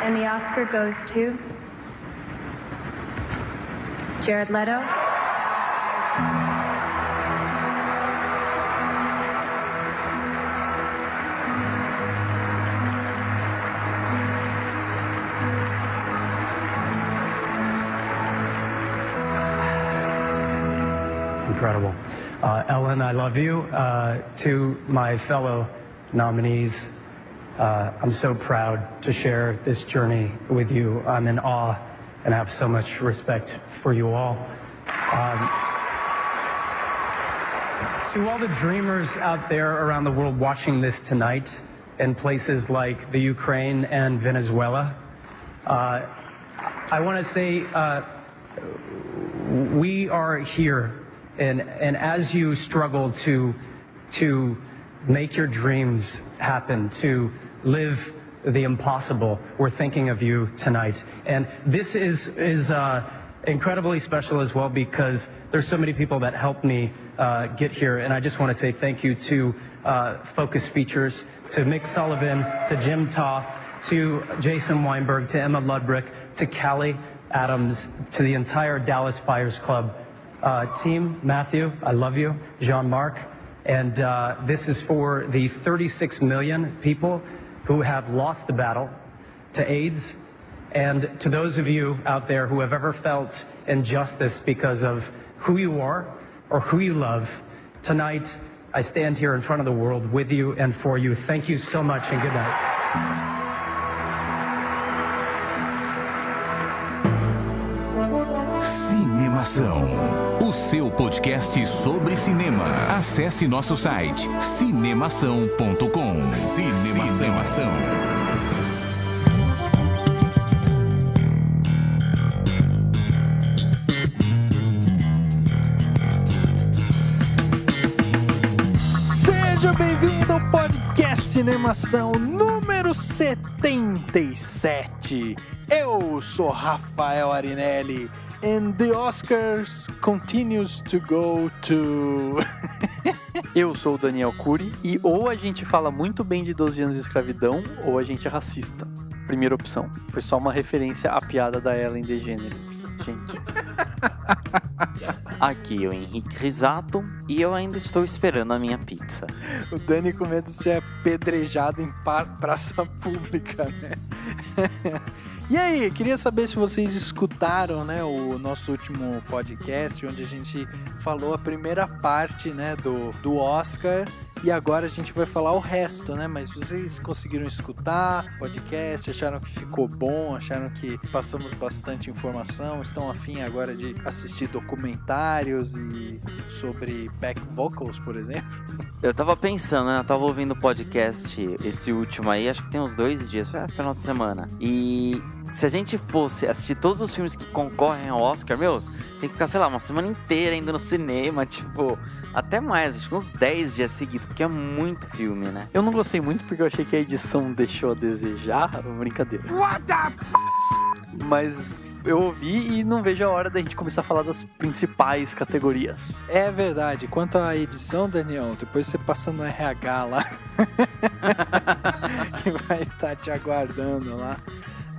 And the Oscar goes to Jared Leto. Incredible. Ellen, I love you. To my fellow nominees, I'm so proud to share this journey with you. I'm in awe and I have so much respect for you all. To all the dreamers out there around the world watching this tonight in places like the Ukraine and Venezuela, I want to say we are here. And as you struggle to make your dreams happen, to live the impossible, we're thinking of you tonight. And this is incredibly special as well because there's so many people that helped me get here. And I just want to say thank you to Focus Features, to Mick Sullivan, to Jim Taw, to Jason Weinberg, to Emma Ludbrick, to Callie Adams, to the entire Dallas Buyers Club team. Matthew, I love you. Jean-Marc. And this is for the 36 million people who have lost the battle to AIDS. And to those of you out there who have ever felt injustice because of who you are or who you love, tonight I stand here in front of the world with you and for you. Thank you so much and good night. Cinemação, o seu podcast sobre cinema. Acesse nosso site cinemação.com. Cinemação. Seja bem-vindo ao podcast Cinemação número 77. Eu sou Rafael Arinelli. And the Oscars continues to go to... Eu sou o Daniel Cury e ou a gente fala muito bem de 12 anos de escravidão ou a gente é racista. Primeira opção. Foi só uma referência à piada da Ellen DeGeneres. Gente. Aqui é o Henrique Risato e eu ainda estou esperando a minha pizza. O Dani com medo de ser apedrejado em praça pública, né? E aí, queria saber se vocês escutaram, né, o nosso último podcast, onde a gente falou a primeira parte, né, do Oscar, e agora a gente vai falar o resto, né, mas vocês conseguiram escutar o podcast, acharam que ficou bom, acharam que passamos bastante informação, estão afim agora de assistir documentários e sobre back vocals, por exemplo? Eu tava pensando, né, eu tava ouvindo o podcast, esse último aí, acho que tem uns 2 dias, foi final de semana, e... se a gente fosse assistir todos os filmes que concorrem ao Oscar, meu, tem que ficar, sei lá, uma semana inteira indo no cinema, tipo, até mais, acho que uns 10 dias seguidos, porque é muito filme, né? Eu não gostei muito porque eu achei que a edição deixou a desejar, brincadeira. What the f***? Mas eu ouvi e não vejo a hora da gente começar a falar das principais categorias. É verdade, quanto à edição, Daniel, depois você passa no RH lá, que vai estar te aguardando lá.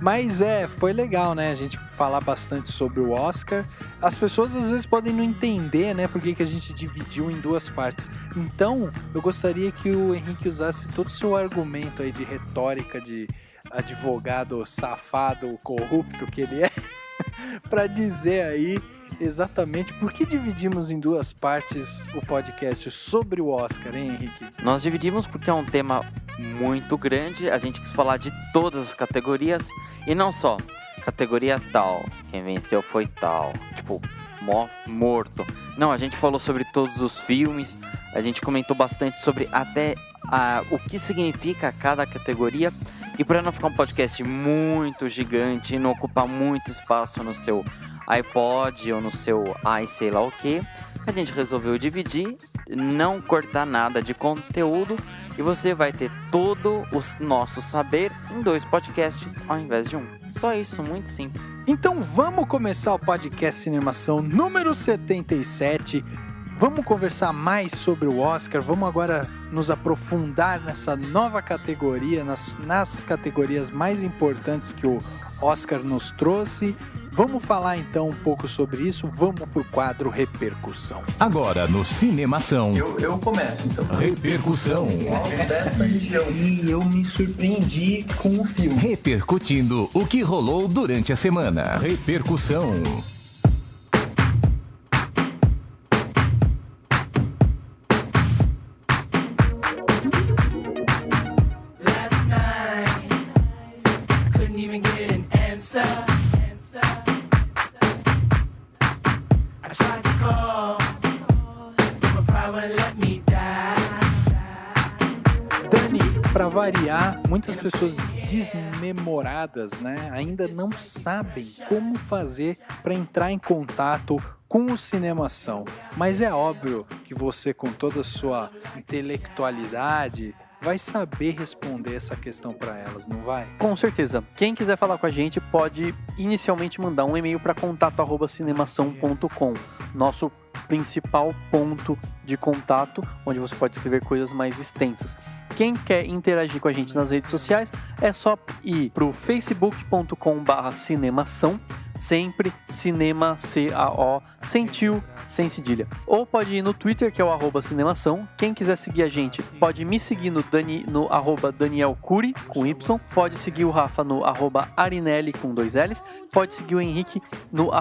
Mas foi legal, né, a gente falar bastante sobre o Oscar. As pessoas às vezes podem não entender, né, por que a gente dividiu em 2 partes. Então, eu gostaria que o Henrique usasse todo o seu argumento aí de retórica, de advogado safado, corrupto que ele é, para dizer aí exatamente por que dividimos em 2 partes o podcast sobre o Oscar, hein, Henrique? Nós dividimos porque é um tema muito grande, a gente quis falar de todas as categorias e não só categoria tal, quem venceu foi tal, tipo, morto. Não, a gente falou sobre todos os filmes, a gente comentou bastante sobre até o que significa cada categoria. E para não ficar um podcast muito gigante e não ocupar muito espaço no seu iPod ou no seu sei lá o que, a gente resolveu dividir, não cortar nada de conteúdo e você vai ter todo o nosso saber em 2 podcasts ao invés de 1. Só isso, muito simples. Então vamos começar o podcast Cinemação número 77. Vamos conversar mais sobre o Oscar, vamos agora nos aprofundar nessa nova categoria, nas categorias mais importantes que o Oscar nos trouxe. Vamos falar então um pouco sobre isso, vamos pro quadro Repercussão. Agora no Cinemação. Eu começo então. Repercussão. E eu me surpreendi com o filme. Repercutindo o que rolou durante a semana. Repercussão. Para variar, muitas pessoas desmemoradas, né, ainda não sabem como fazer para entrar em contato com o Cinemação. Mas é óbvio que você, com toda a sua intelectualidade, vai saber responder essa questão para elas, não vai? Com certeza. Quem quiser falar com a gente pode inicialmente mandar um e-mail para contato@cinemação.com, nosso principal ponto de contato, onde você pode escrever coisas mais extensas. Quem quer interagir com a gente nas redes sociais é só ir pro facebook.com/cinemação, sempre cinema, C-A-O, sem tio, sem cedilha. Ou pode ir no Twitter, que é o @cinemação. Quem quiser seguir a gente, pode me seguir no @Daniel Cury, com Y. Pode seguir o Rafa no @Arinelli, com 2 L's. Pode seguir o Henrique no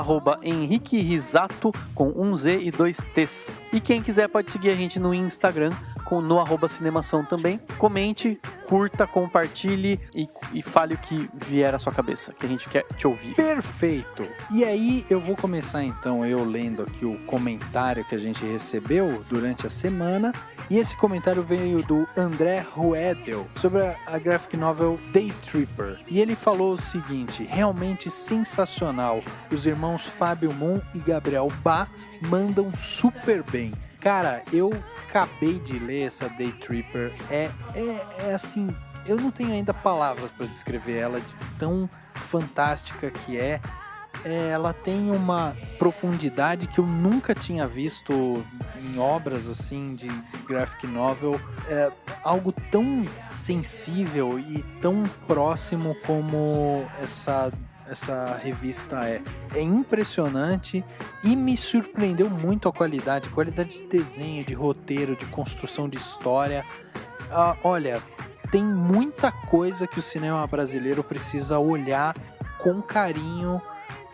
@Henrique Risato, com 1 Z e 2 T's. E quem quiser pode seguir a gente no Instagram, no @cinemação também. Comente, curta, compartilhe e fale o que vier à sua cabeça, que a gente quer te ouvir. Perfeito! E aí eu vou começar então eu lendo aqui o comentário que a gente recebeu durante a semana. E esse comentário veio do André Ruedel sobre a graphic novel Day Tripper. E ele falou o seguinte: realmente sensacional. Os irmãos Fábio Moon e Gabriel Bá mandam super bem. Cara, eu acabei de ler essa Day Tripper, é assim, eu não tenho ainda palavras para descrever ela de tão fantástica que é. Ela tem uma profundidade que eu nunca tinha visto em obras assim de graphic novel, algo tão sensível e tão próximo como essa revista é impressionante e me surpreendeu muito a qualidade de desenho, de roteiro, de construção de história. Olha, tem muita coisa que o cinema brasileiro precisa olhar com carinho,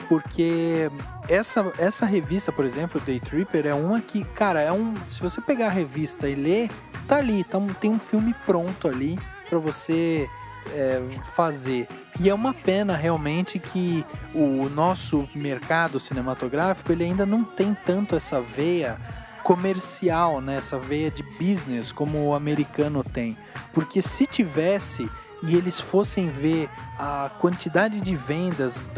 porque essa revista, por exemplo, Day Tripper, é uma que, cara, se você pegar a revista e ler, tá ali, tem um filme pronto ali para você fazer. E é uma pena realmente que o nosso mercado cinematográfico ele ainda não tem tanto essa veia comercial, né? Essa veia de business como o americano tem. Porque se tivesse e eles fossem ver a quantidade de vendas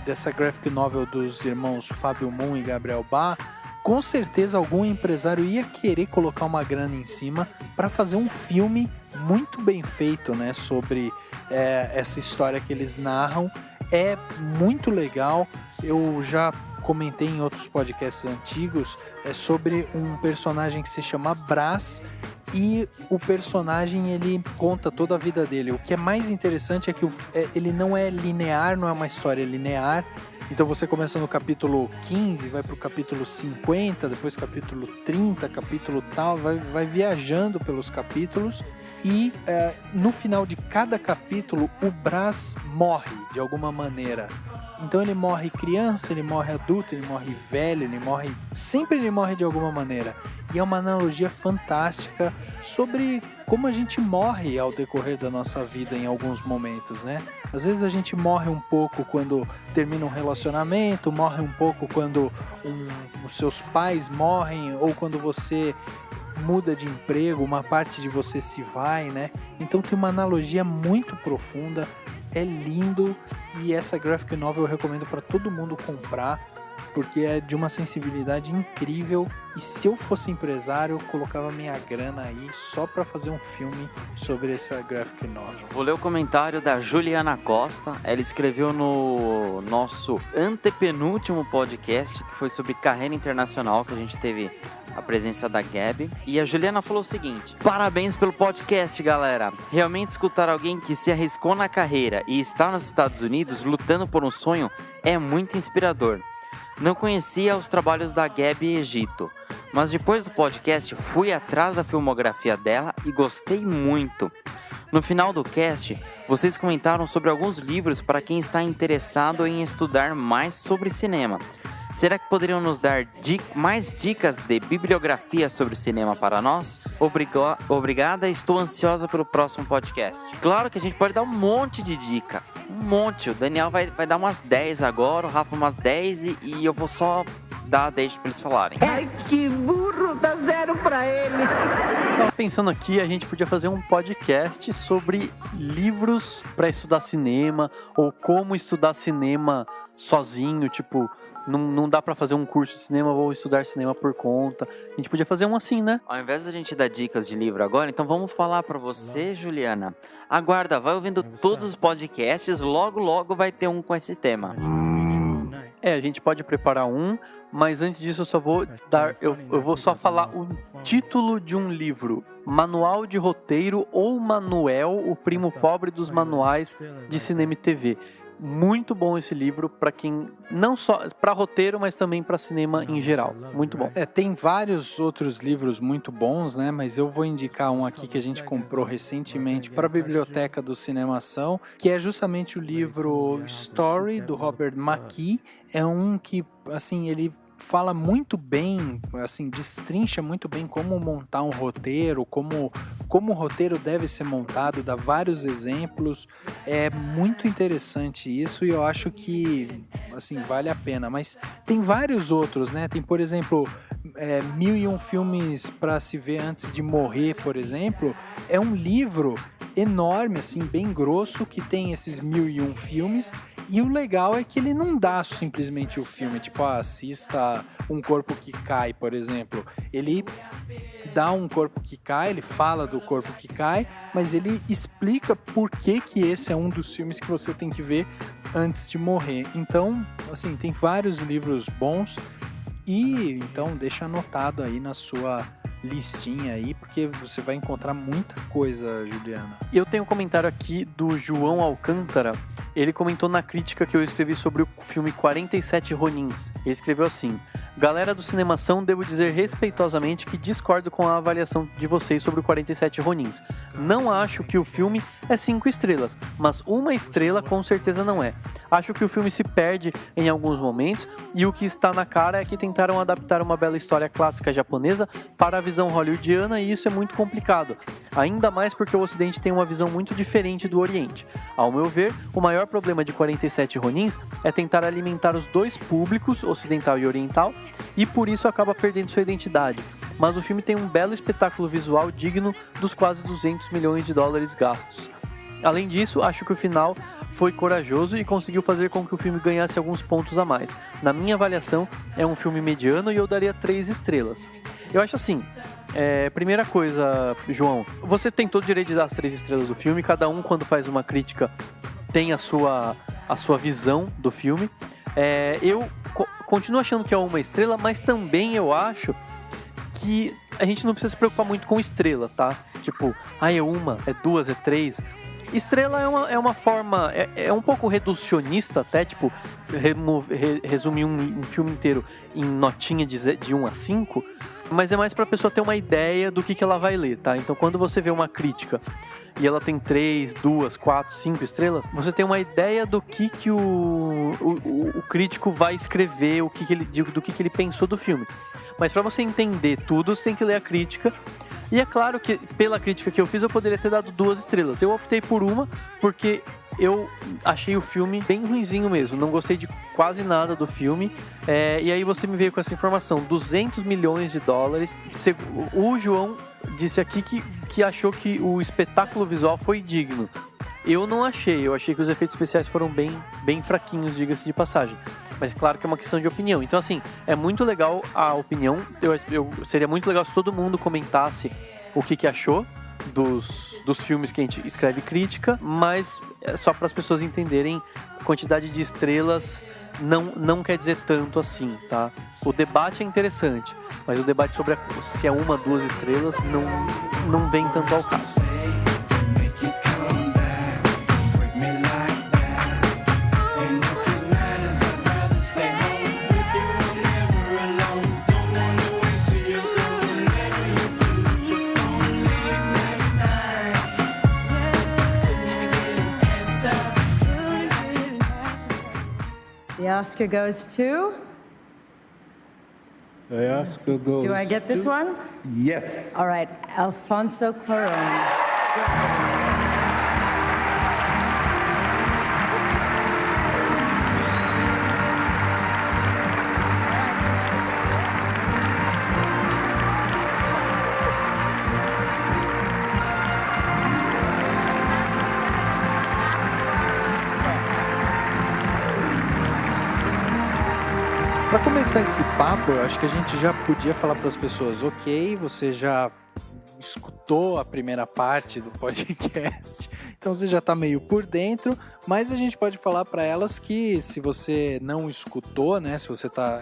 dessa graphic novel dos irmãos Fábio Moon e Gabriel Bá, com certeza algum empresário ia querer colocar uma grana em cima para fazer um filme muito bem feito, né, sobre essa história que eles narram. É muito legal. Eu já comentei em outros podcasts antigos sobre um personagem que se chama Brás, e o personagem ele conta toda a vida dele. O que é mais interessante é que ele não é linear, não é uma história linear. Então você começa no capítulo 15, vai pro capítulo 50, depois capítulo 30, capítulo tal, vai viajando pelos capítulos. E no final de cada capítulo o Brás morre de alguma maneira. Então ele morre criança, ele morre adulto, ele morre velho, sempre ele morre de alguma maneira. E é uma analogia fantástica sobre como a gente morre ao decorrer da nossa vida em alguns momentos, né? Às vezes a gente morre um pouco quando termina um relacionamento, morre um pouco quando os seus pais morrem, ou quando você muda de emprego, uma parte de você se vai, né? Então tem uma analogia muito profunda, é lindo, e essa graphic novel eu recomendo para todo mundo comprar, porque é de uma sensibilidade incrível. E se eu fosse empresário, eu colocava minha grana aí só pra fazer um filme sobre essa graphic novel. Vou ler o comentário da Juliana Costa. Ela escreveu no nosso antepenúltimo podcast, que foi sobre carreira internacional, que a gente teve a presença da Gabi. E a Juliana falou o seguinte: parabéns pelo podcast, galera. Realmente escutar alguém que se arriscou na carreira e está nos Estados Unidos lutando por um sonho é muito inspirador. Não conhecia os trabalhos da Gabi Egito, mas depois do podcast fui atrás da filmografia dela e gostei muito. No final do cast, vocês comentaram sobre alguns livros para quem está interessado em estudar mais sobre cinema. Será que poderiam nos dar mais dicas de bibliografia sobre cinema para nós? Obrigada, estou ansiosa pelo próximo podcast. Claro que a gente pode dar um monte de dica. Um monte. O Daniel vai dar umas 10 agora, o Rafa umas 10 e eu vou só dar 10 para eles falarem. Ai, que burro, dá 0 pra ele. Tava pensando aqui, a gente podia fazer um podcast sobre livros para estudar cinema ou como estudar cinema sozinho, tipo, não dá pra fazer um curso de cinema, vou estudar cinema por conta. A gente podia fazer um assim, né? Ao invés da gente dar dicas de livro agora, então vamos falar pra você, Juliana. Aguarda, vai ouvindo todos os podcasts, logo vai ter um com esse tema. A gente pode preparar um, mas antes disso eu só vou dar, eu vou só falar o título de um livro: Manual de Roteiro ou Manuel, o primo pobre dos manuais de cinema e TV. Muito bom esse livro para quem, não só para roteiro, mas também para cinema em geral. Muito bom. Tem vários outros livros muito bons, né? Mas eu vou indicar um aqui que a gente comprou recentemente para a biblioteca do Cinemação, que é justamente o livro Story, do Robert McKee. É um que, assim, ele fala muito bem, assim, destrincha muito bem como montar um roteiro, como o roteiro deve ser montado, dá vários exemplos. É muito interessante isso e eu acho que, assim, vale a pena. Mas tem vários outros, né? Tem, por exemplo, 1001 Filmes para se ver antes de morrer, por exemplo. É um livro enorme, assim, bem grosso, que tem esses 1001 filmes. E o legal é que ele não dá simplesmente o filme, tipo, assista Um Corpo que Cai, por exemplo. Ele dá um corpo que cai, ele fala do corpo que cai, mas ele explica por que esse é um dos filmes que você tem que ver antes de morrer. Então, assim, tem vários livros bons e, então, deixa anotado aí na sua listinha aí, porque você vai encontrar muita coisa, Juliana. Eu tenho um comentário aqui do João Alcântara. Ele comentou na crítica que eu escrevi sobre o filme 47 Ronins. Ele escreveu assim: galera do Cinemação, devo dizer respeitosamente que discordo com a avaliação de vocês sobre o 47 Ronins. Não acho que o filme é 5 estrelas, mas 1 estrela com certeza não é. Acho que o filme se perde em alguns momentos e o que está na cara é que tentaram adaptar uma bela história clássica japonesa para a visão hollywoodiana e isso é muito complicado. Ainda mais porque o Ocidente tem uma visão muito diferente do Oriente. Ao meu ver, o maior problema de 47 Ronins é tentar alimentar os dois públicos, ocidental e oriental, e por isso acaba perdendo sua identidade. Mas o filme tem um belo espetáculo visual digno dos quase 200 milhões de dólares gastos. Além disso, acho que o final foi corajoso e conseguiu fazer com que o filme ganhasse alguns pontos a mais. Na minha avaliação, é um filme mediano e eu daria 3 estrelas. Eu acho assim, primeira coisa, João, você tem todo o direito de dar as 3 estrelas do filme, cada um quando faz uma crítica tem a sua visão do filme. Eu continuo achando que é 1 estrela, mas também eu acho que a gente não precisa se preocupar muito com estrela, tá? Tipo, é 1, é 2, é 3. Estrela é uma forma, é um pouco reducionista até, tipo, resumir um filme inteiro em notinha de 1 a 5, mas é mais pra pessoa ter uma ideia do que ela vai ler, tá? Então quando você vê uma crítica e ela tem 3, 2, 4, 5 estrelas, você tem uma ideia do que o crítico vai escrever, do que ele pensou do filme. Mas pra você entender tudo, você tem que ler a crítica. E é claro que pela crítica que eu fiz, eu poderia ter dado 2 estrelas. Eu optei por 1 porque eu achei o filme bem ruinzinho mesmo. Não gostei de quase nada do filme. E aí você me veio com essa informação: 200 milhões de dólares. O João disse aqui que achou que o espetáculo visual foi digno. Eu não achei. Eu achei que os efeitos especiais foram bem fraquinhos, diga-se de passagem. Mas claro que é uma questão de opinião. Então, assim, é muito legal a opinião. Seria muito legal se todo mundo comentasse o que achou dos filmes que a gente escreve crítica, mas é só para as pessoas entenderem, a quantidade de estrelas não quer dizer tanto assim, tá? O debate é interessante, mas o debate sobre se é 1, 2 estrelas não vem tanto ao caso. The Oscar goes to... The Oscar goes Do I get this to- one? Yes. All right, Alfonso Cuarón. Para começar esse papo, eu acho que a gente já podia falar para as pessoas, ok, você já escutou a primeira parte do podcast, então você já está meio por dentro, mas a gente pode falar para elas que se você não escutou, né, se você está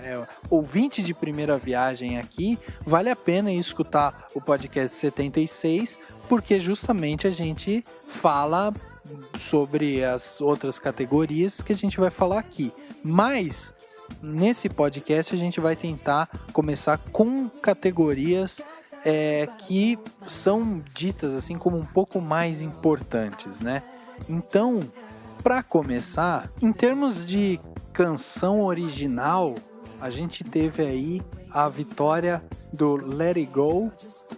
ouvinte de primeira viagem aqui, vale a pena escutar o podcast 76, porque justamente a gente fala sobre as outras categorias que a gente vai falar aqui. Mas nesse podcast a gente vai tentar começar com categorias que são ditas assim como um pouco mais importantes, né? Então, para começar, em termos de canção original, a gente teve aí a vitória do Let It Go,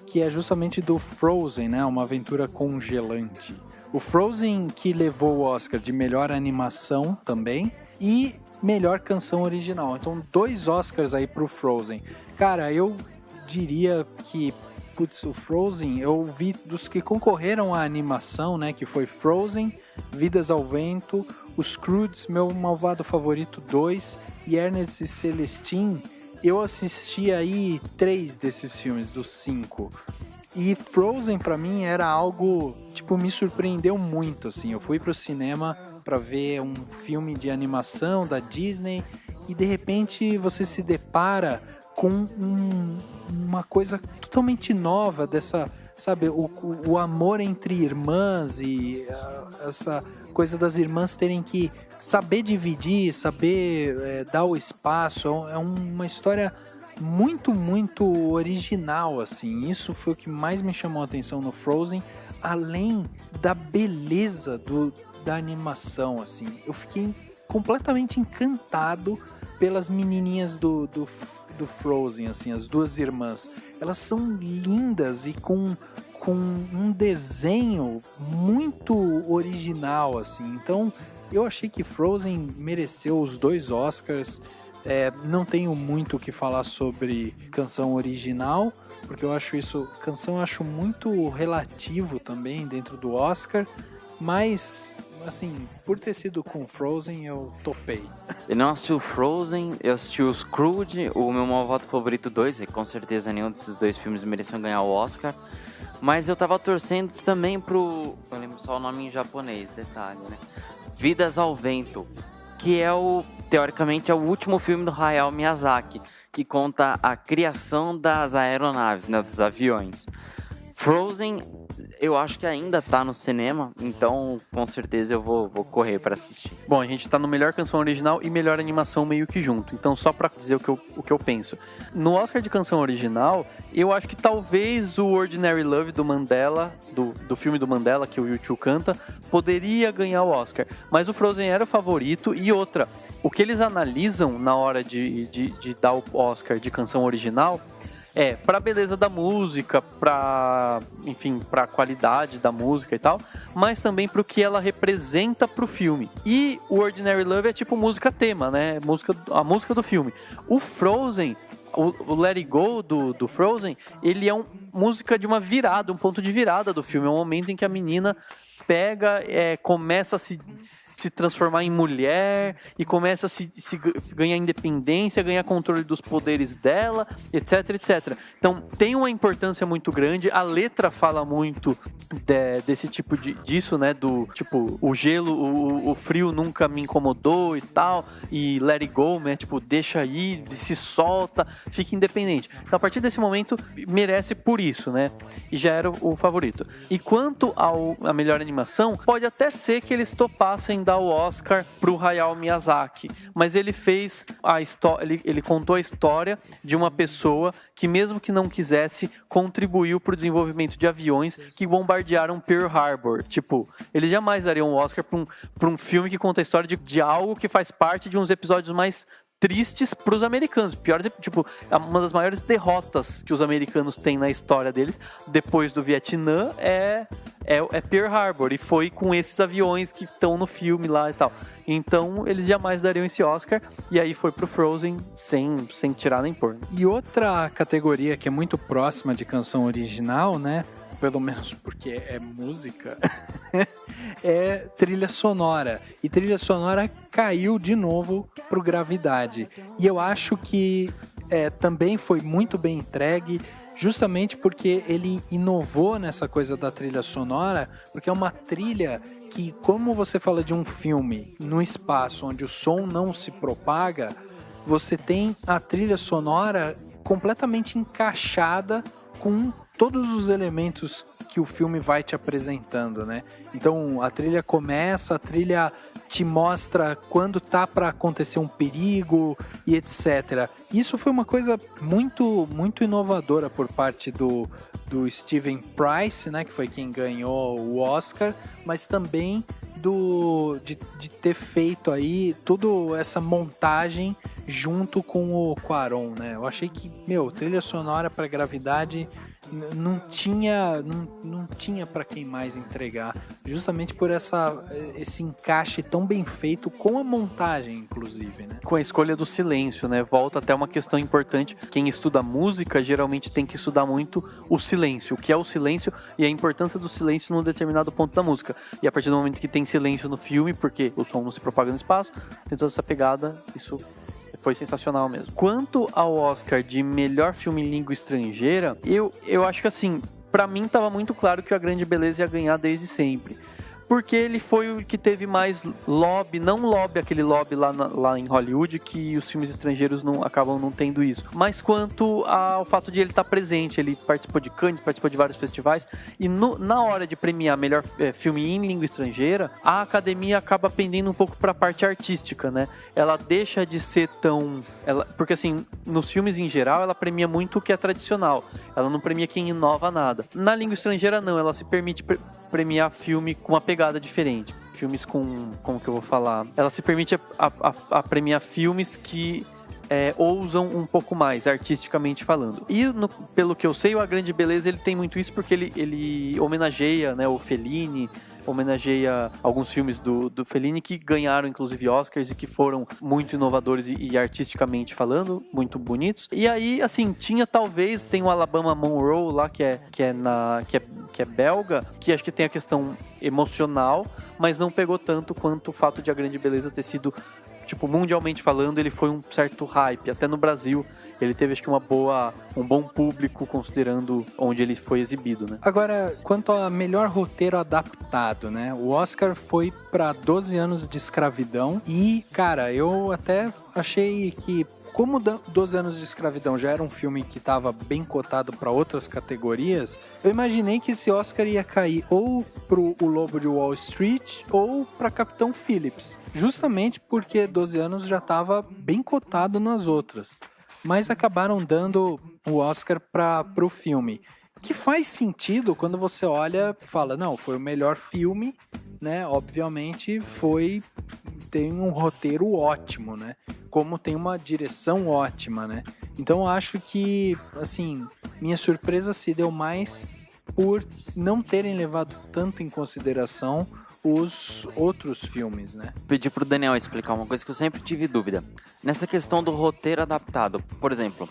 que é justamente do Frozen, né? Uma aventura congelante. O Frozen que levou o Oscar de melhor animação também e melhor canção original. Então, 2 Oscars aí pro Frozen. Cara, eu diria que, putz, o Frozen, eu vi dos que concorreram à animação, né, que foi Frozen, Vidas ao Vento, Os Croods, Meu Malvado Favorito 2 e Ernest e Celestine. Eu assisti aí 3 desses filmes, dos 5. E Frozen pra mim era algo, tipo, me surpreendeu muito, assim. Eu fui pro cinema para ver um filme de animação da Disney e de repente você se depara com uma coisa totalmente nova dessa, sabe, o amor entre irmãs e essa coisa das irmãs terem que saber dividir, saber dar o espaço. É uma história muito, muito original, assim. Isso foi o que mais me chamou a atenção no Frozen, além da beleza da animação, assim. Eu fiquei completamente encantado pelas menininhas do Frozen, assim, as 2 irmãs. Elas são lindas e com um desenho muito original, assim. Então, eu achei que Frozen mereceu os 2 Oscars. Não tenho muito o que falar sobre canção original, porque eu acho canção eu acho muito relativo também dentro do Oscar, mas, assim, por ter sido com Frozen, eu topei. Eu não assisti o Frozen, eu assisti o Scrooge, o Meu Malvado Favorito 2, e com certeza nenhum desses 2 filmes mereciam ganhar o Oscar. Mas eu tava torcendo também pro... Eu lembro só o nome em japonês, detalhe, né? Vidas ao Vento, que teoricamente é o último filme do Hayao Miyazaki, que conta a criação das aeronaves, né, dos aviões. Frozen, eu acho que ainda tá no cinema, então com certeza eu vou correr pra assistir. Bom, a gente tá no melhor canção original e melhor animação meio que junto. Então, só pra dizer o que eu penso. No Oscar de canção original, eu acho que talvez o Ordinary Love do Mandela, do filme do Mandela, que o U2 canta, poderia ganhar o Oscar. Mas o Frozen era o favorito. E outra, o que eles analisam na hora de dar o Oscar de canção original pra beleza da música, pra qualidade da música e tal, mas também pro que ela representa pro filme. E o Ordinary Love é tipo música tema, né? A música do filme. O Frozen, o Let It Go do Frozen, ele é música de uma virada, um ponto de virada do filme. É um momento em que a menina pega, começa a se transformar em mulher e começa a se ganhar independência, ganhar controle dos poderes dela, etc, etc. Então tem uma importância muito grande, a letra fala muito desse tipo disso, né, do tipo, o gelo, o frio nunca me incomodou e tal, e let it go, né, tipo, deixa ir, se solta, fica independente. Então a partir desse momento merece por isso, né, e já era o favorito. E quanto a melhor animação, pode até ser que eles topassem dar o Oscar pro Hayao Miyazaki, mas ele fez a história, ele contou a história de uma pessoa que, mesmo que não quisesse, contribuiu pro desenvolvimento de aviões que bombardearam Pearl Harbor. Tipo, ele jamais daria um Oscar pra um filme que conta a história de algo que faz parte de uns episódios mais tristes pros americanos. Piores, tipo, uma das maiores derrotas que os americanos têm na história deles, depois do Vietnã, é Pearl Harbor. E foi com esses aviões que estão no filme lá e tal. Então, eles jamais dariam esse Oscar. E aí foi pro Frozen sem tirar nem pôr. E outra categoria que é muito próxima de canção original, né? Pelo menos porque é música, é trilha sonora. E trilha sonora caiu de novo pro Gravidade. E eu acho que também foi muito bem entregue, justamente porque ele inovou nessa coisa da trilha sonora, porque é uma trilha que, como você fala de um filme no espaço onde o som não se propaga, você tem a trilha sonora completamente encaixada com todos os elementos que o filme vai te apresentando, né? Então a trilha começa, a trilha te mostra quando tá para acontecer um perigo e etc. Isso foi uma coisa muito, muito inovadora por parte do Steven Price, né? Que foi quem ganhou o Oscar, mas também de ter feito aí toda essa montagem junto com o Cuarón, né? Eu achei que, trilha sonora para Gravidade não tinha para quem mais entregar, justamente por esse encaixe tão bem feito com a montagem, inclusive, né? Com a escolha do silêncio, né? Volta até uma questão importante. Quem estuda música geralmente tem que estudar muito o silêncio, o que é o silêncio e a importância do silêncio num determinado ponto da música. E a partir do momento que tem silêncio no filme, porque o som não se propaga no espaço, tem toda essa pegada, isso foi sensacional mesmo. Quanto ao Oscar de melhor filme em língua estrangeira, eu acho que assim, pra mim tava muito claro que A Grande Beleza ia ganhar desde sempre. Porque ele foi o que teve mais lobby, não lobby, aquele lobby lá em Hollywood, que os filmes estrangeiros acabam não tendo isso. Mas quanto ao fato de ele estar presente, ele participou de Cannes, participou de vários festivais, e na hora de premiar melhor filme em língua estrangeira, a academia acaba pendendo um pouco para a parte artística, né? Ela deixa de ser tão... porque assim, nos filmes em geral, ela premia muito o que é tradicional. Ela não premia quem inova nada. Na língua estrangeira, não. Ela se permite premiar filme com uma pegada diferente. Filmes com... como que eu vou falar? Ela se permite a premiar filmes que ousam um pouco mais, artisticamente falando. E, pelo que eu sei, o A Grande Beleza ele tem muito isso porque ele homenageia, né, o Fellini, homenageia alguns filmes do Fellini que ganharam, inclusive, Oscars e que foram muito inovadores e artisticamente falando, muito bonitos. E aí, assim, tem o Alabama Monroe lá, que é belga, que acho que tem a questão emocional, mas não pegou tanto quanto o fato de A Grande Beleza ter sido, tipo, mundialmente falando, ele foi um certo hype. Até no Brasil, ele teve, acho que, um bom público, considerando onde ele foi exibido, né? Agora, quanto a melhor roteiro adaptado, né? O Oscar foi para 12 anos de escravidão e, cara, eu até achei que, como 12 anos de escravidão já era um filme que estava bem cotado para outras categorias, eu imaginei que esse Oscar ia cair ou pro O Lobo de Wall Street ou para Capitão Phillips, justamente porque 12 anos já estava bem cotado nas outras. Mas acabaram dando o Oscar pro filme, que faz sentido quando você olha e fala, não, foi o melhor filme, né? Obviamente tem um roteiro ótimo, né? Como tem uma direção ótima, né? Então eu acho que, assim, minha surpresa se deu mais por não terem levado tanto em consideração os outros filmes, né? Pedi pro Daniel explicar uma coisa que eu sempre tive dúvida. Nessa questão do roteiro adaptado, por exemplo,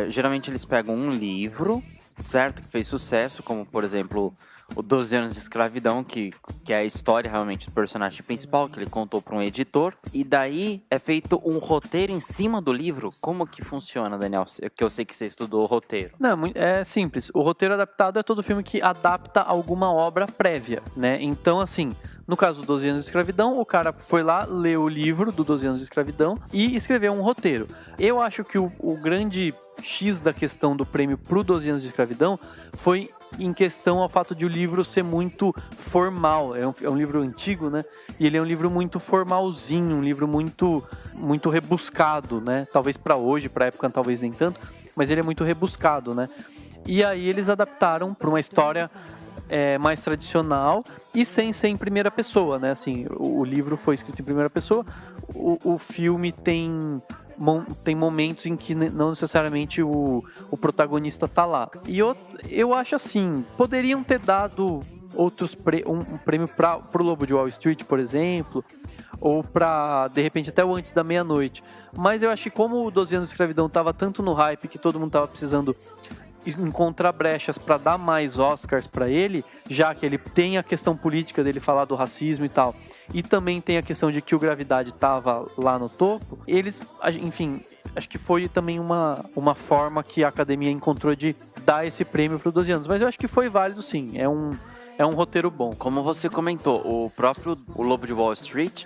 geralmente eles pegam um livro, certo? Que fez sucesso, como por exemplo o 12 anos de escravidão, que é a história realmente do personagem principal, que ele contou para um editor. E daí é feito um roteiro em cima do livro. Como que funciona, Daniel? Que eu sei que você estudou o roteiro. Não, é simples. O roteiro adaptado é todo filme que adapta alguma obra prévia, né? Então, assim, no caso do 12 anos de escravidão, o cara foi lá, leu o livro do 12 anos de escravidão e escreveu um roteiro. Eu acho que o grande X da questão do prêmio pro 12 anos de escravidão foi em questão ao fato de o livro ser muito formal. É um livro antigo, né? E ele é um livro muito formalzinho, um livro muito rebuscado, né? Talvez para hoje, para época talvez nem tanto, mas ele é muito rebuscado, né? E aí eles adaptaram para uma história mais tradicional e sem ser em primeira pessoa, né? Assim, o livro foi escrito em primeira pessoa, o filme tem momentos em que não necessariamente o protagonista tá lá. E eu acho assim, poderiam ter dado um prêmio pro Lobo de Wall Street, por exemplo, ou pra, de repente, até o Antes da Meia-Noite. Mas eu acho que como o 12 anos de escravidão tava tanto no hype que todo mundo tava precisando encontrar brechas para dar mais Oscars para ele, já que ele tem a questão política dele falar do racismo e tal, e também tem a questão de que o Gravidade tava lá no topo, eles, enfim, acho que foi também uma forma que a academia encontrou de dar esse prêmio para os 12 anos, mas eu acho que foi válido sim, é um roteiro bom. Como você comentou, o Lobo de Wall Street,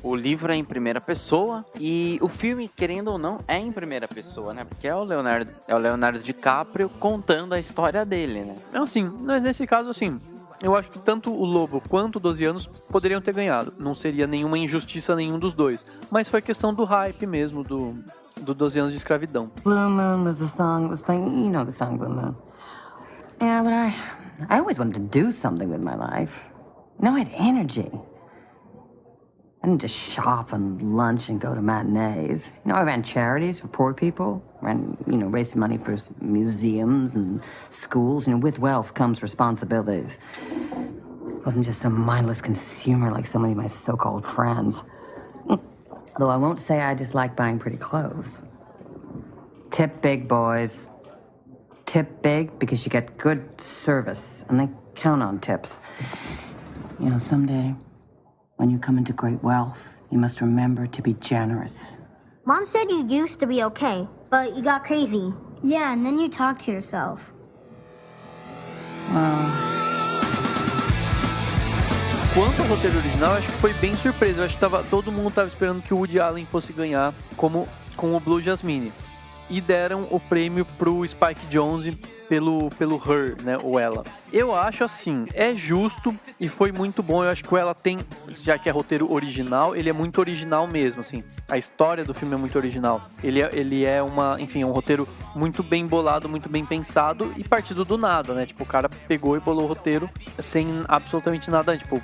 o livro é em primeira pessoa e o filme, querendo ou não, é em primeira pessoa, né? Porque é o Leonardo DiCaprio contando a história dele, né? Não, sim, mas nesse caso, assim, eu acho que tanto o Lobo quanto o 12 anos poderiam ter ganhado. Não seria nenhuma injustiça nenhum dos dois. Mas foi questão do hype mesmo, do 12 anos de escravidão. Blue Moon was a song that was playing, you know the song Blue Moon. Yeah, but I always wanted to do something with my life. You know, I had energy. I didn't just shop and lunch and go to matinees. You know, I ran charities for poor people, raised money for museums and schools. You know, with wealth comes responsibilities. I wasn't just a mindless consumer like so many of my so-called friends. Though I won't say I dislike buying pretty clothes. Tip big, boys. Tip big because you get good service, and they count on tips. You know, someday, when you come into great wealth, you must remember to be generous. Mom said you used to be okay, but you got crazy. Yeah, and then you talked to yourself. Quanto ao roteiro original, acho que foi bem surpresa. Eu acho que todo mundo estava esperando que o Woody Allen fosse ganhar com o Blue Jasmine. E deram o prêmio pro Spike Jonze pelo Her, né, o Ela. Eu acho assim, é justo e foi muito bom. Eu acho que o Ela tem, já que é roteiro original, ele é muito original mesmo, assim. A história do filme é muito original. Ele é um roteiro muito bem bolado, muito bem pensado e partido do nada, né? Tipo, o cara pegou e bolou o roteiro sem absolutamente nada, tipo,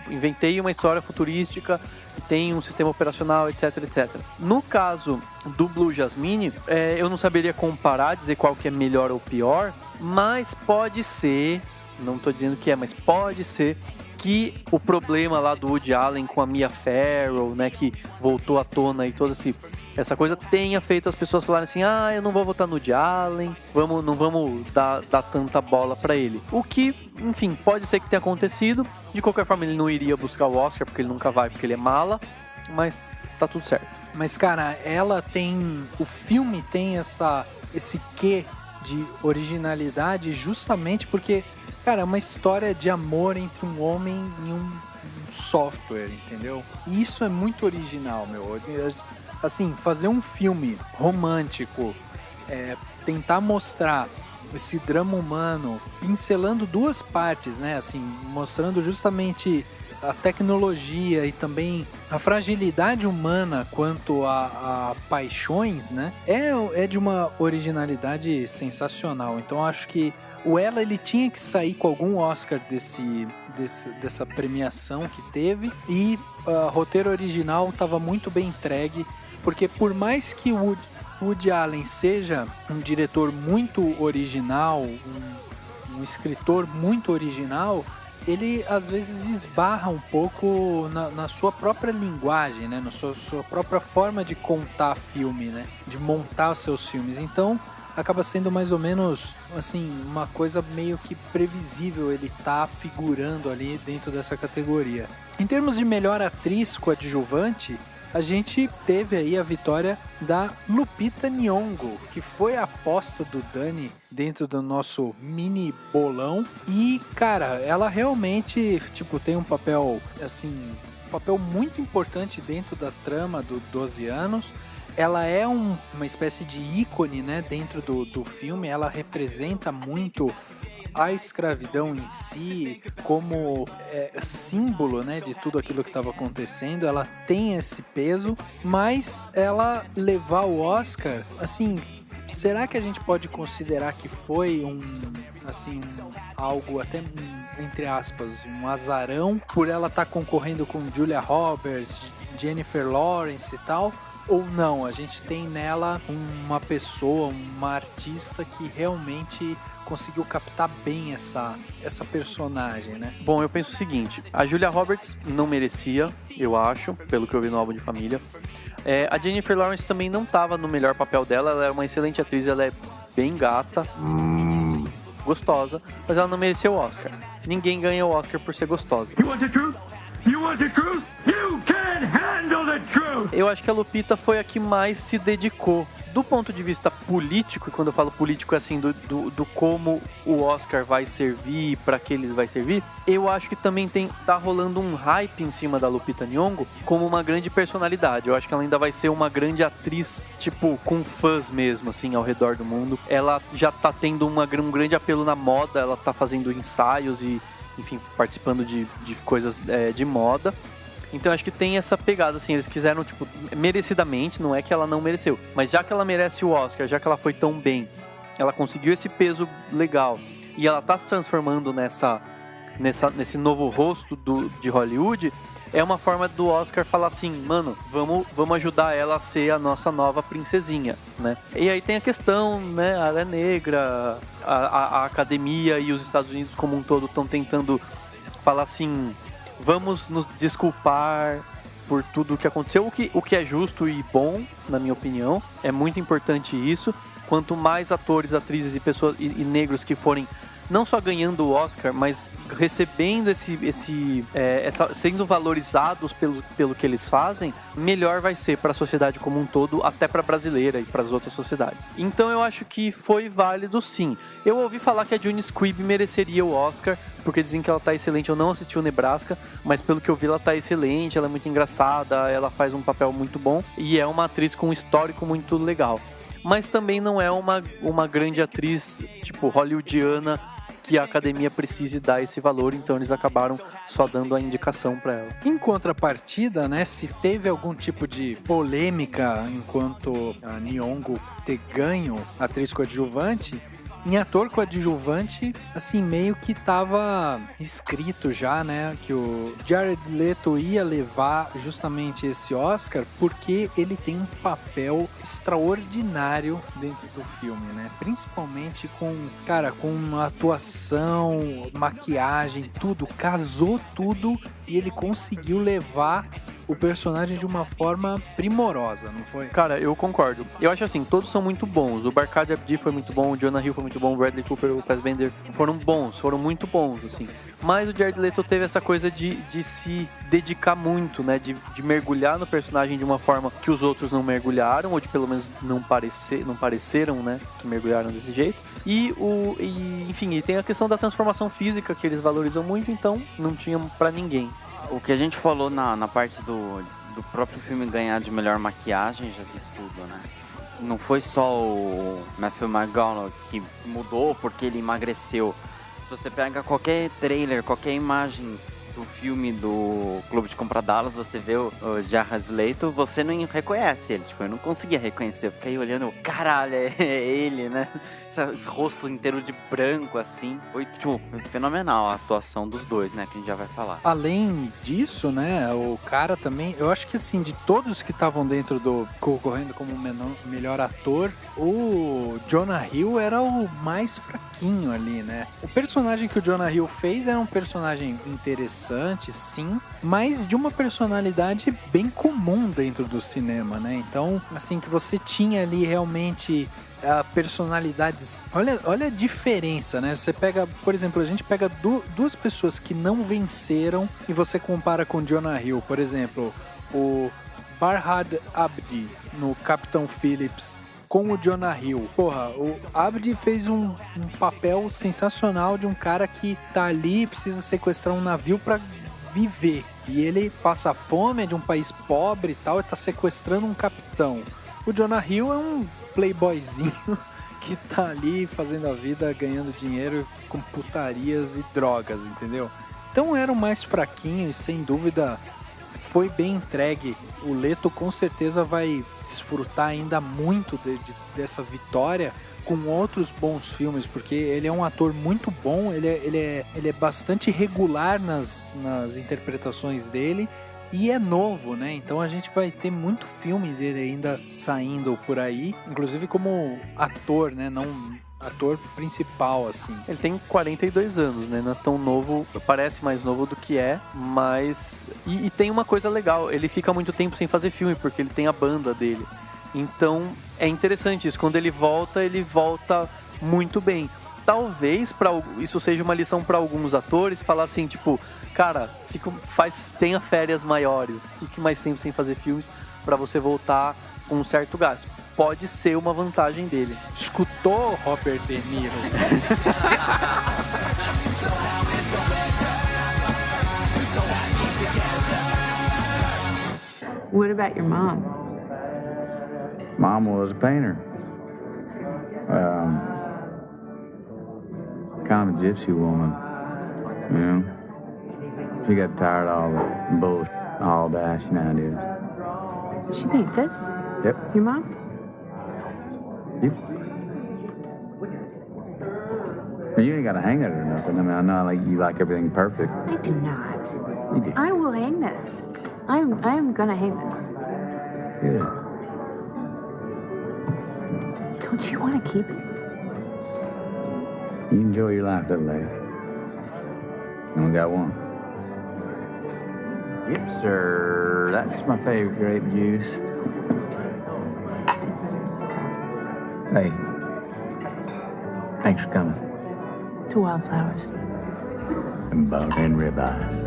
inventei uma história futurística e tem um sistema operacional, etc, etc. No caso do Blue Jasmine, eu não saberia comparar, dizer qual que é melhor ou pior, mas pode ser, não tô dizendo que é, mas pode ser que o problema lá do Woody Allen com a Mia Farrow, né, que voltou à tona e toda essa coisa tenha feito as pessoas falarem assim, eu não vou votar no Woody Allen, não vamos dar tanta bola pra ele. O que, enfim, pode ser que tenha acontecido. De qualquer forma, ele não iria buscar o Oscar, porque ele nunca vai, porque ele é mala, mas tá tudo certo. Mas, cara, o filme tem esse quê de originalidade justamente porque, cara, é uma história de amor entre um homem e um software, entendeu? E isso é muito original, meu. Assim, fazer um filme romântico, tentar mostrar esse drama humano, pincelando duas partes, né? Assim, mostrando justamente a tecnologia e também a fragilidade humana quanto a paixões, né? É de uma originalidade sensacional. Então, acho que o Ela, ele tinha que sair com algum Oscar dessa premiação que teve, e o roteiro original estava muito bem entregue, porque por mais que o Woody Allen seja um diretor muito original, um escritor muito original, ele às vezes esbarra um pouco na sua própria linguagem, né? Na sua própria forma de contar filme, né? De montar os seus filmes. Então, acaba sendo mais ou menos, assim, uma coisa meio que previsível ele tá figurando ali dentro dessa categoria. Em termos de melhor atriz coadjuvante, a gente teve aí a vitória da Lupita Nyong'o, que foi a aposta do Dani dentro do nosso mini bolão. E, cara, ela realmente, tipo, tem um papel, assim, muito importante dentro da trama do 12 anos. Ela é uma espécie de ícone, né, dentro do filme. Ela representa muito a escravidão em si como símbolo, né, de tudo aquilo que estava acontecendo. Ela tem esse peso, mas ela levar o Oscar, assim, será que a gente pode considerar que foi algo até, entre aspas, um azarão por ela estar concorrendo com Julia Roberts, Jennifer Lawrence e tal? Ou não, a gente tem nela uma pessoa, uma artista que realmente conseguiu captar bem essa personagem, né? Bom, eu penso o seguinte, a Julia Roberts não merecia, eu acho, pelo que eu vi no álbum de família. A Jennifer Lawrence também não estava no melhor papel dela, ela é uma excelente atriz, ela é bem gata, gostosa, mas ela não merecia o Oscar. Ninguém ganha o Oscar por ser gostosa. You want the truth? You want the truth? You can handle the truth! Eu acho que a Lupita foi a que mais se dedicou. Do ponto de vista político, e quando eu falo político, assim, do como o Oscar vai servir, para que ele vai servir, eu acho que também tá rolando um hype em cima da Lupita Nyong'o como uma grande personalidade. Eu acho que ela ainda vai ser uma grande atriz, tipo, com fãs mesmo, assim, ao redor do mundo. Ela já tá tendo um grande apelo na moda, ela tá fazendo ensaios e, enfim, participando de coisas de moda. Então acho que tem essa pegada, assim, eles quiseram, tipo, merecidamente, não é que ela não mereceu, mas já que ela merece o Oscar, já que ela foi tão bem, ela conseguiu esse peso legal, e ela tá se transformando nesse novo rosto de Hollywood, é uma forma do Oscar falar assim, mano, vamos ajudar ela a ser a nossa nova princesinha, né? E aí tem a questão, né, ela é negra, a academia e os Estados Unidos como um todo estão tentando falar assim, vamos nos desculpar por tudo o que aconteceu, o que é justo e bom, na minha opinião. É muito importante isso. Quanto mais atores, atrizes e pessoas e negros que forem não só ganhando o Oscar, mas recebendo sendo valorizados pelo que eles fazem, melhor vai ser para a sociedade como um todo, até para a brasileira e para as outras sociedades. Então eu acho que foi válido, sim. Eu ouvi falar que a June Squibb mereceria o Oscar, porque dizem que ela tá excelente. Eu não assisti o Nebraska, mas pelo que eu vi ela tá excelente, ela é muito engraçada, ela faz um papel muito bom e é uma atriz com um histórico muito legal. Mas também não é uma grande atriz, tipo, hollywoodiana, que a academia precise dar esse valor, então eles acabaram só dando a indicação para ela. Em contrapartida, né, se teve algum tipo de polêmica enquanto a Nyong'o ter ganho atriz coadjuvante, em ator coadjuvante, assim, meio que tava escrito já, né, que o Jared Leto ia levar justamente esse Oscar porque ele tem um papel extraordinário dentro do filme, né, principalmente com atuação, maquiagem, tudo, casou tudo e ele conseguiu levar o personagem de uma forma primorosa, não foi? Cara, eu concordo. Eu acho assim, todos são muito bons. O Barkhad Abdi foi muito bom, o Jonah Hill foi muito bom, o Bradley Cooper, o Fassbender foram muito bons, assim. Mas o Jared Leto teve essa coisa de se dedicar muito, né? De mergulhar no personagem de uma forma que os outros não mergulharam, ou de pelo menos não pareceram, né? Que mergulharam desse jeito. Enfim, e tem a questão da transformação física que eles valorizam muito, então não tinha pra ninguém. O que a gente falou na parte do próprio filme ganhar de melhor maquiagem, já vi isso tudo, né? Não foi só o Matthew McConaughey que mudou porque ele emagreceu. Se você pega qualquer trailer, qualquer imagem do filme do Clube de Compra Dallas, você vê o Jared Leto, você não reconhece ele. Tipo, eu não conseguia reconhecer. Eu fiquei olhando, caralho, é ele, né? Esse rosto inteiro de branco, assim. Foi, tipo, fenomenal a atuação dos dois, né? Que a gente já vai falar. Além disso, né? O cara também, eu acho que assim, de todos que estavam dentro concorrendo como melhor ator, o Jonah Hill era o mais fraquinho ali, né? O personagem que o Jonah Hill fez era um personagem interessante, interessante, sim, mas de uma personalidade bem comum dentro do cinema, né? Então, assim, que você tinha ali realmente personalidades... Olha a diferença, né? Você pega, por exemplo, a gente pega duas pessoas que não venceram e você compara com Jonah Hill, por exemplo, o Farhad Abdi no Capitão Phillips com o Jonah Hill. Porra, o Abdi fez um papel sensacional de um cara que tá ali e precisa sequestrar um navio pra viver. E ele passa fome, é de um país pobre e tal, e tá sequestrando um capitão. O Jonah Hill é um playboyzinho que tá ali fazendo a vida, ganhando dinheiro com putarias e drogas, entendeu? Então era o mais fraquinho e sem dúvida foi bem entregue. O Leto com certeza vai desfrutar ainda muito dessa vitória com outros bons filmes, porque ele é um ator muito bom, ele é bastante regular nas interpretações dele e é novo, né? Então a gente vai ter muito filme dele ainda saindo por aí, inclusive como ator, né? Não ator principal, assim. Ele tem 42 anos, né? Não é tão novo, parece mais novo do que é, mas... E tem uma coisa legal, ele fica muito tempo sem fazer filme, porque ele tem a banda dele. Então, é interessante isso. Quando ele volta muito bem. Talvez isso seja uma lição para alguns atores, falar assim, tipo, cara, tenha férias maiores, fique mais tempo sem fazer filmes para você voltar com um certo gás. Pode ser uma vantagem dele. Escutou, Robert De Niro? What about your mom? Mom was a painter. Kind of a gypsy woman, you know. She got tired of all the bullshit, all that she now did. She made this? Yep. Your mom? Yep. You ain't got to hang it or nothing. I mean, I know like you like everything perfect. I do not. You do. I will hang this. I am gonna hang this. Good. Don't you want to keep it? You enjoy your life, little lady. You only got one. Yep, sir. That's my favorite grape juice. Hey. Thanks for coming. To Wildflowers. And bone-in ribeyes.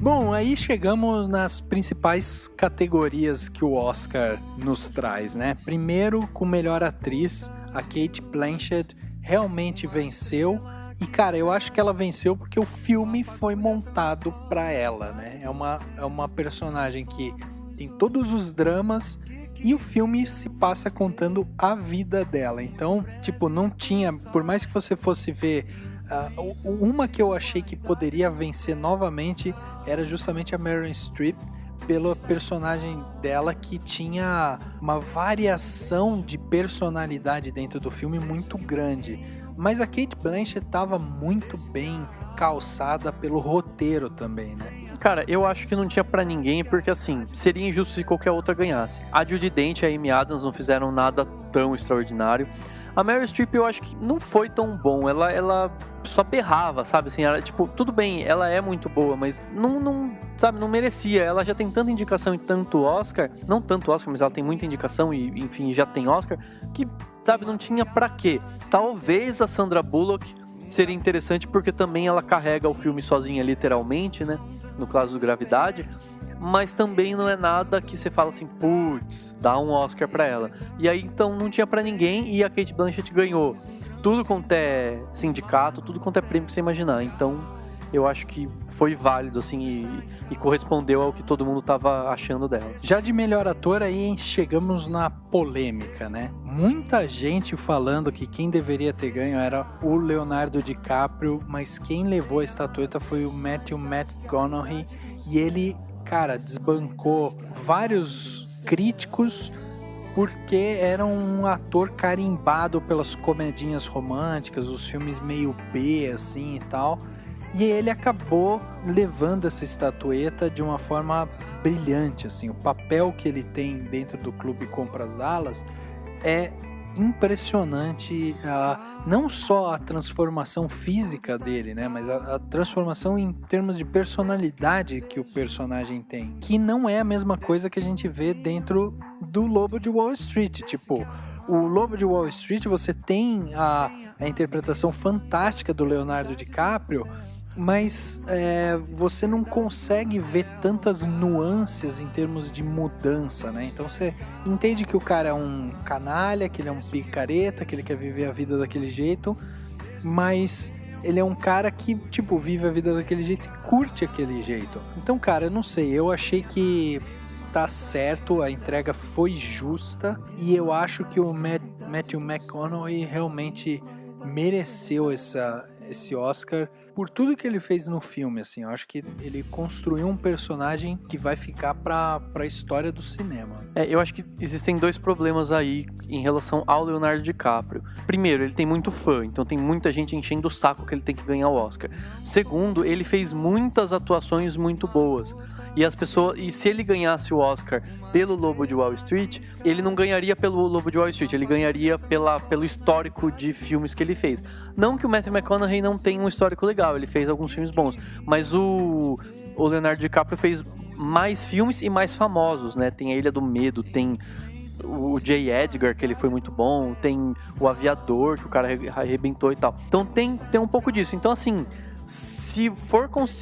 Bom, aí chegamos nas principais categorias que o Oscar nos traz, né? Primeiro, com melhor atriz, a Cate Blanchett realmente venceu. E, cara, eu acho que ela venceu porque o filme foi montado pra ela, né? É uma personagem que tem todos os dramas e o filme se passa contando a vida dela. Então, tipo, não tinha... Por mais que você fosse ver... uma que eu achei que poderia vencer novamente era justamente a Meryl Streep, pela personagem dela que tinha uma variação de personalidade dentro do filme muito grande. Mas a Cate Blanchett estava muito bem calçada pelo roteiro também, né? Cara, eu acho que não tinha pra ninguém, porque assim, seria injusto se qualquer outra ganhasse. A Judi Dench e a Amy Adams não fizeram nada tão extraordinário. A Meryl Streep eu acho que não foi tão bom, ela só berrava, sabe, assim, ela, tipo, tudo bem, ela é muito boa, mas não merecia, ela já tem tanta indicação e tanto Oscar, não tanto Oscar, mas ela tem muita indicação e, enfim, já tem Oscar, que, sabe, não tinha pra quê. Talvez a Sandra Bullock seria interessante, porque também ela carrega o filme sozinha, literalmente, né, no caso do Gravidade, mas também não é nada que você fala assim, putz, dá um Oscar pra ela. E aí, então, não tinha pra ninguém e a Cate Blanchett ganhou tudo quanto é sindicato, tudo quanto é prêmio que você imaginar. Então, eu acho que foi válido, assim, e correspondeu ao que todo mundo tava achando dela. Já de melhor ator, aí chegamos na polêmica, né? Muita gente falando que quem deveria ter ganho era o Leonardo DiCaprio, mas quem levou a estatueta foi o Matthew McConaughey, e ele... Cara, desbancou vários críticos porque era um ator carimbado pelas comedinhas românticas, os filmes meio B, assim, e tal. E ele acabou levando essa estatueta de uma forma brilhante, assim. O papel que ele tem dentro do Clube Compras Dallas é impressionante, não só a transformação física dele, né, mas a transformação em termos de personalidade que o personagem tem, que não é a mesma coisa que a gente vê dentro do Lobo de Wall Street. Tipo, o Lobo de Wall Street, você tem a interpretação fantástica do Leonardo DiCaprio, mas você não consegue ver tantas nuances em termos de mudança, né? Então você entende que o cara é um canalha, que ele é um picareta, que ele quer viver a vida daquele jeito, mas ele é um cara que, tipo, vive a vida daquele jeito e curte aquele jeito. Então, cara, eu não sei, eu achei que tá certo, a entrega foi justa, e eu acho que o Matthew McConaughey realmente mereceu esse Oscar por tudo que ele fez no filme, assim. Eu acho que ele construiu um personagem que vai ficar pra história do cinema. Eu acho que existem dois problemas aí em relação ao Leonardo DiCaprio. Primeiro, ele tem muito fã, então tem muita gente enchendo o saco que ele tem que ganhar o Oscar. Segundo, ele fez muitas atuações muito boas. E se ele ganhasse o Oscar pelo Lobo de Wall Street, ele não ganharia pelo Lobo de Wall Street, ele ganharia pelo histórico de filmes que ele fez. Não que o Matthew McConaughey não tenha um histórico legal, ele fez alguns filmes bons, mas o Leonardo DiCaprio fez mais filmes e mais famosos, né? Tem a Ilha do Medo, tem o J. Edgar, que ele foi muito bom, tem o Aviador, que o cara arrebentou e tal. Então tem um pouco disso. Então, assim, se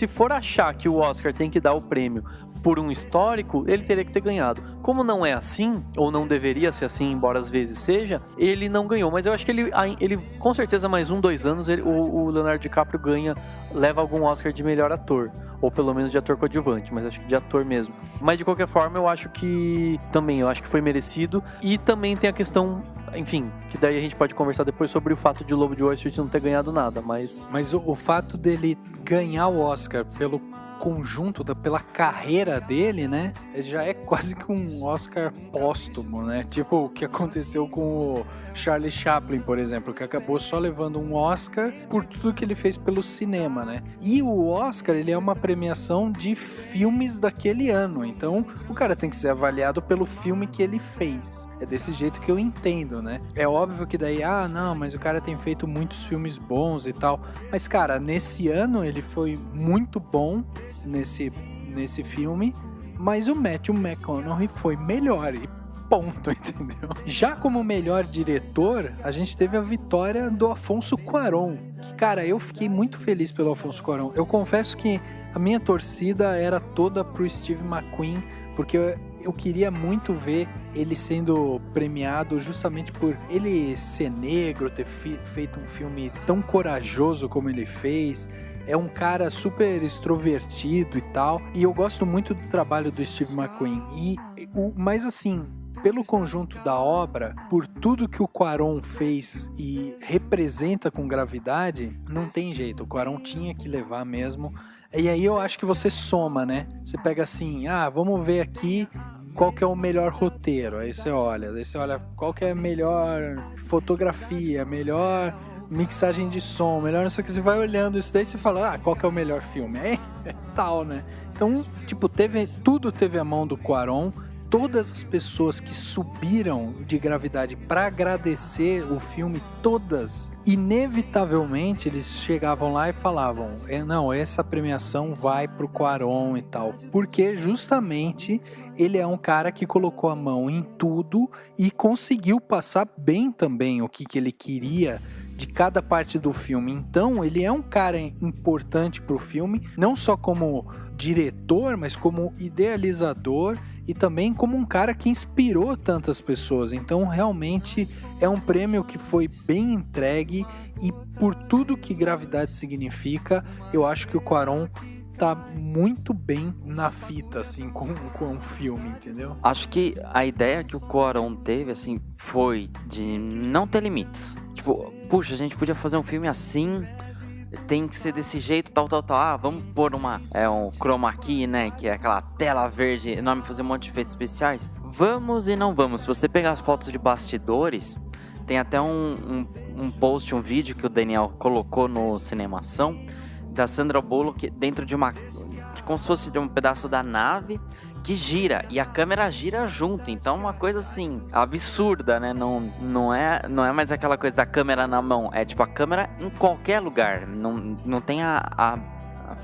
for achar que o Oscar tem que dar o prêmio por um histórico, ele teria que ter ganhado. Como não é assim, ou não deveria ser assim, embora às vezes seja, ele não ganhou. Mas eu acho que ele com certeza, mais 2 anos, o Leonardo DiCaprio leva algum Oscar de melhor ator. Ou pelo menos de ator coadjuvante, mas acho que de ator mesmo. Mas de qualquer forma, eu acho que foi merecido. E também tem a questão, enfim, que daí a gente pode conversar depois sobre o fato de o Lobo de Wall Street não ter ganhado nada, mas o fato dele ganhar o Oscar pelo conjunto, pela carreira dele, né, já é quase que um Oscar póstumo, né, tipo o que aconteceu com o Charlie Chaplin, por exemplo, que acabou só levando um Oscar por tudo que ele fez pelo cinema, né, e o Oscar, ele é uma premiação de filmes daquele ano, então o cara tem que ser avaliado pelo filme que ele fez, é desse jeito que eu entendo, né, é óbvio que daí, não, mas o cara tem feito muitos filmes bons e tal, mas cara, nesse ano ele foi muito bom nesse filme, mas o Matthew McConaughey foi melhor e ponto, entendeu? Já como melhor diretor, a gente teve a vitória do Alfonso Cuarón, que, cara, eu fiquei muito feliz pelo Alfonso Cuarón. Eu confesso que a minha torcida era toda pro Steve McQueen, porque eu queria muito ver ele sendo premiado justamente por ele ser negro, ter feito um filme tão corajoso como ele fez. É um cara super extrovertido e tal, e eu gosto muito do trabalho do Steve McQueen. Mas assim, pelo conjunto da obra, por tudo que o Cuarón fez e representa com gravidade, não tem jeito, o Cuarón tinha que levar mesmo. E aí eu acho que você soma, né? Você pega assim, vamos ver aqui qual que é o melhor roteiro. Aí você olha qual que é a melhor fotografia, melhor mixagem de som, melhor não sei o que, você vai olhando isso daí e você fala, qual que é o melhor filme? É tal, né? Então, tipo, tudo teve a mão do Cuarón, todas as pessoas que subiram de gravidade para agradecer o filme, todas, inevitavelmente eles chegavam lá e falavam, não, essa premiação vai pro Cuarón e tal, porque justamente ele é um cara que colocou a mão em tudo e conseguiu passar bem também o que ele queria de cada parte do filme. Então ele é um cara importante pro filme, não só como diretor, mas como idealizador e também como um cara que inspirou tantas pessoas. Então realmente é um prêmio que foi bem entregue, e por tudo que Gravidade significa, eu acho que o Cuarón tá muito bem na fita, assim, com o filme, entendeu? Acho que a ideia que o Cuarón teve, assim, foi de não ter limites. Tipo, puxa, a gente podia fazer um filme assim, tem que ser desse jeito, tal. Vamos pôr um chroma key, né, que é aquela tela verde enorme, fazer um monte de efeitos especiais. Vamos e não vamos. Se você pegar as fotos de bastidores, tem até um post, um vídeo que o Daniel colocou no Cinemação, da Sandra Bullock dentro de como se fosse de um pedaço da nave, que gira, e a câmera gira junto, então uma coisa assim, absurda, né? Não é mais aquela coisa da câmera na mão, é tipo a câmera em qualquer lugar, não tem a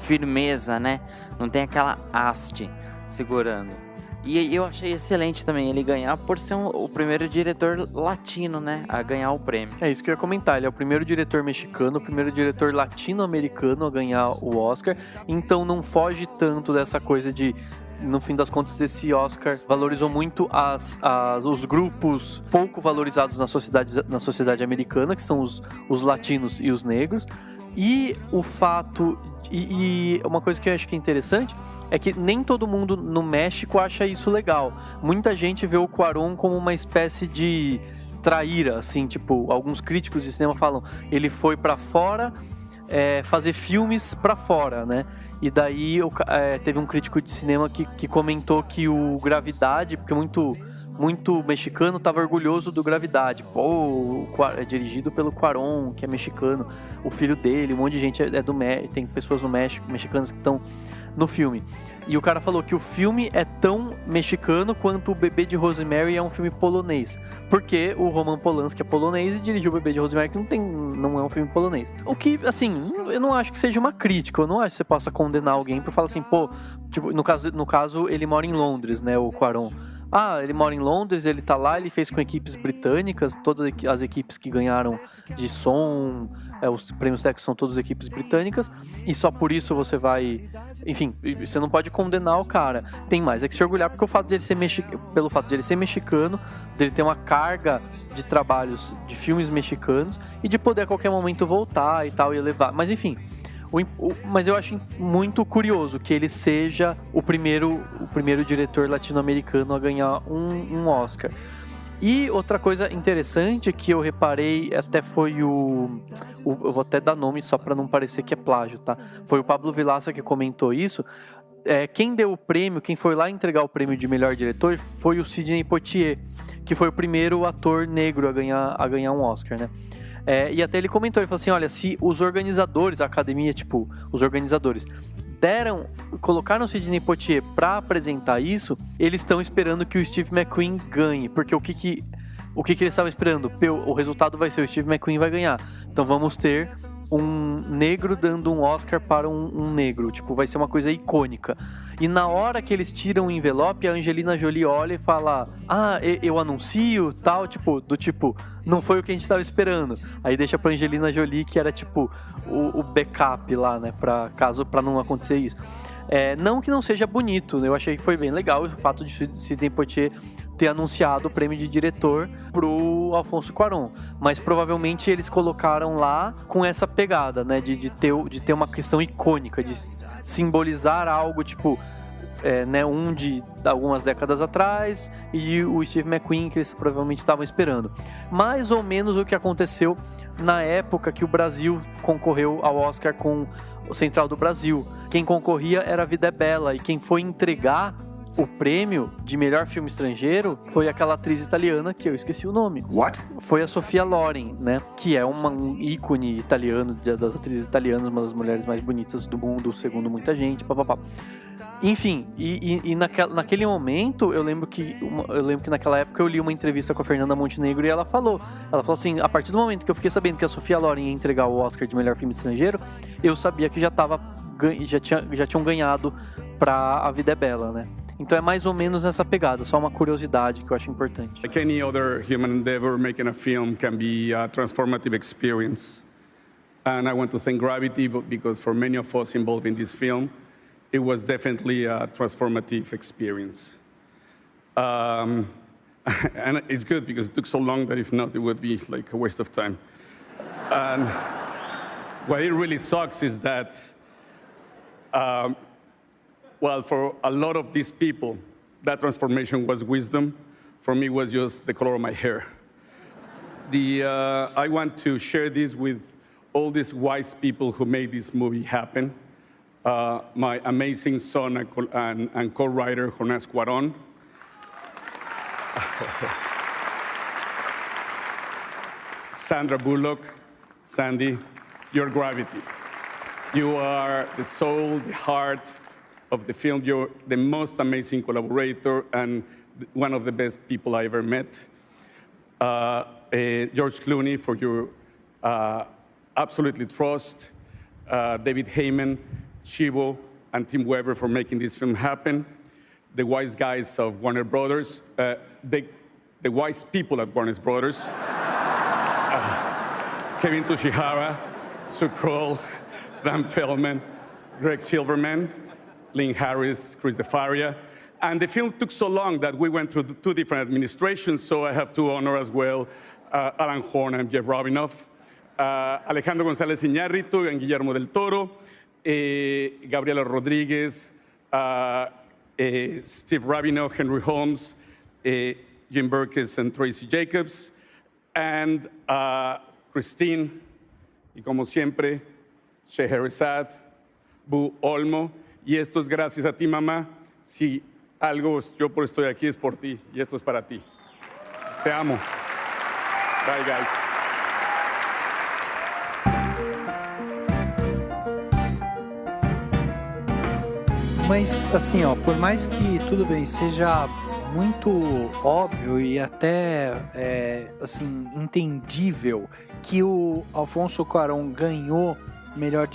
firmeza, né? Não tem aquela haste segurando. E eu achei excelente também ele ganhar por ser o primeiro diretor latino, né, a ganhar o prêmio. É isso que eu ia comentar, ele é o primeiro diretor mexicano, o primeiro diretor latino-americano a ganhar o Oscar, então não foge tanto dessa coisa de, no fim das contas, esse Oscar valorizou muito os grupos pouco valorizados na sociedade americana, que são os latinos e os negros, e o fato, e uma coisa que eu acho que é interessante, é que nem todo mundo no México acha isso legal. Muita gente vê o Cuarón como uma espécie de traíra, assim, tipo, alguns críticos de cinema falam, ele foi pra fora fazer filmes pra fora, né? E daí teve um crítico de cinema que comentou que o Gravidade, porque muito mexicano tava orgulhoso do Gravidade. Pô, é dirigido pelo Cuarón, que é mexicano, o filho dele, um monte de gente é do México, tem pessoas no México, mexicanas que estão no filme. E o cara falou que o filme é tão mexicano quanto o Bebê de Rosemary é um filme polonês. Porque o Roman Polanski é polonês e dirigiu o Bebê de Rosemary, que não é um filme polonês. O que, assim, eu não acho que seja uma crítica. Eu não acho que você possa condenar alguém por falar assim, pô, tipo, no caso ele mora em Londres, né, o Cuarón. Ah, ele mora em Londres, ele tá lá, ele fez com equipes britânicas, todas as equipes que ganharam de som, os prêmios técnicos são todas equipes britânicas, e só por isso você vai... Enfim, você não pode condenar o cara. Tem mais, é que se orgulhar porque pelo fato de ele ser mexicano, dele ter uma carga de trabalhos de filmes mexicanos, e de poder a qualquer momento voltar e tal, e levar... Mas enfim... Mas eu acho muito curioso que ele seja o primeiro diretor latino-americano a ganhar um Oscar. E outra coisa interessante que eu reparei até foi eu vou até dar nome só para não parecer que é plágio, tá? Foi o Pablo Vilaça que comentou isso. Quem deu o prêmio, quem foi lá entregar o prêmio de melhor diretor foi o Sidney Poitier, que foi o primeiro ator negro a ganhar um Oscar, né? E até ele comentou, ele falou assim, olha, se os organizadores, a academia, tipo, os organizadores colocaram o Sidney Poitier pra apresentar isso, eles estão esperando que o Steve McQueen ganhe, porque o que eles estavam esperando? O resultado vai ser o Steve McQueen vai ganhar, então vamos ter um negro dando um Oscar para um negro, tipo, vai ser uma coisa icônica. E na hora que eles tiram o envelope, a Angelina Jolie olha e fala, eu anuncio, tal, tipo, não foi o que a gente tava esperando. Aí deixa pra Angelina Jolie, que era tipo o backup lá, né, pra não acontecer isso. Não que não seja bonito, eu achei que foi bem legal o fato de Sidney Poitier ter anunciado o prêmio de diretor pro Alfonso Cuarón, mas provavelmente eles colocaram lá com essa pegada, né, de ter uma questão icônica, de simbolizar algo tipo, né, de algumas décadas atrás e o Steve McQueen que eles provavelmente estavam esperando. Mais ou menos o que aconteceu na época que o Brasil concorreu ao Oscar com o Central do Brasil. Quem concorria era a Vida é Bela, e quem foi entregar o prêmio de melhor filme estrangeiro foi aquela atriz italiana que eu esqueci o nome. What? Foi a Sofia Loren, né? Que é um ícone italiano, das atrizes italianas, uma das mulheres mais bonitas do mundo, segundo muita gente, papapá. Enfim, e naquele momento, eu lembro que naquela época eu li uma entrevista com a Fernanda Montenegro e ela falou assim, a partir do momento que eu fiquei sabendo que a Sofia Loren ia entregar o Oscar de melhor filme estrangeiro, eu sabia que já tinham ganhado pra A Vida é Bela, né? Então é mais ou menos nessa pegada, só uma curiosidade que eu acho importante. Like any other human endeavor, making a film can be a transformative experience. And I want to thank Gravity because for many of us involved in this film, it was definitely a transformative experience. And it's good because it took so long that if not, it would be like a waste of time. And what it really sucks is that well, for a lot of these people, that transformation was wisdom. For me, it was just the color of my hair. I want to share this with all these wise people who made this movie happen. My amazing son and co-writer, Jonás Cuarón. Sandra Bullock, Sandy, your Gravity. You are the soul, the heart, of the film. You're the most amazing collaborator and one of the best people I ever met. George Clooney for your absolutely trust. David Heyman, Chivo, and Tim Weber for making this film happen. The wise guys of Warner Brothers, the wise people at Warner Brothers. Kevin Toshihara, Sue Kroll, Dan Feldman, Greg Silverman, Lynn Harris, Chris DeFaria. And the film took so long that we went through 2 different administrations, so I have to honor as well Alan Horn and Jeff Robinoff, Alejandro González Iñárritu and Guillermo del Toro, Gabriela Rodriguez, Steve Rabinow, Henry Holmes, Jim Burkes and Tracy Jacobs, and Christine, y como siempre, Scheherazade, Bu Olmo, y esto es gracias a ti, mamá. Si algo yo por estoy aquí es por ti, y esto es para ti. Te amo. Bye, guys. Mas, assim, ó, por mais que, tudo bem, seja muito óbvio e até, assim, entendível que o Alfonso Cuarón ganhou melhor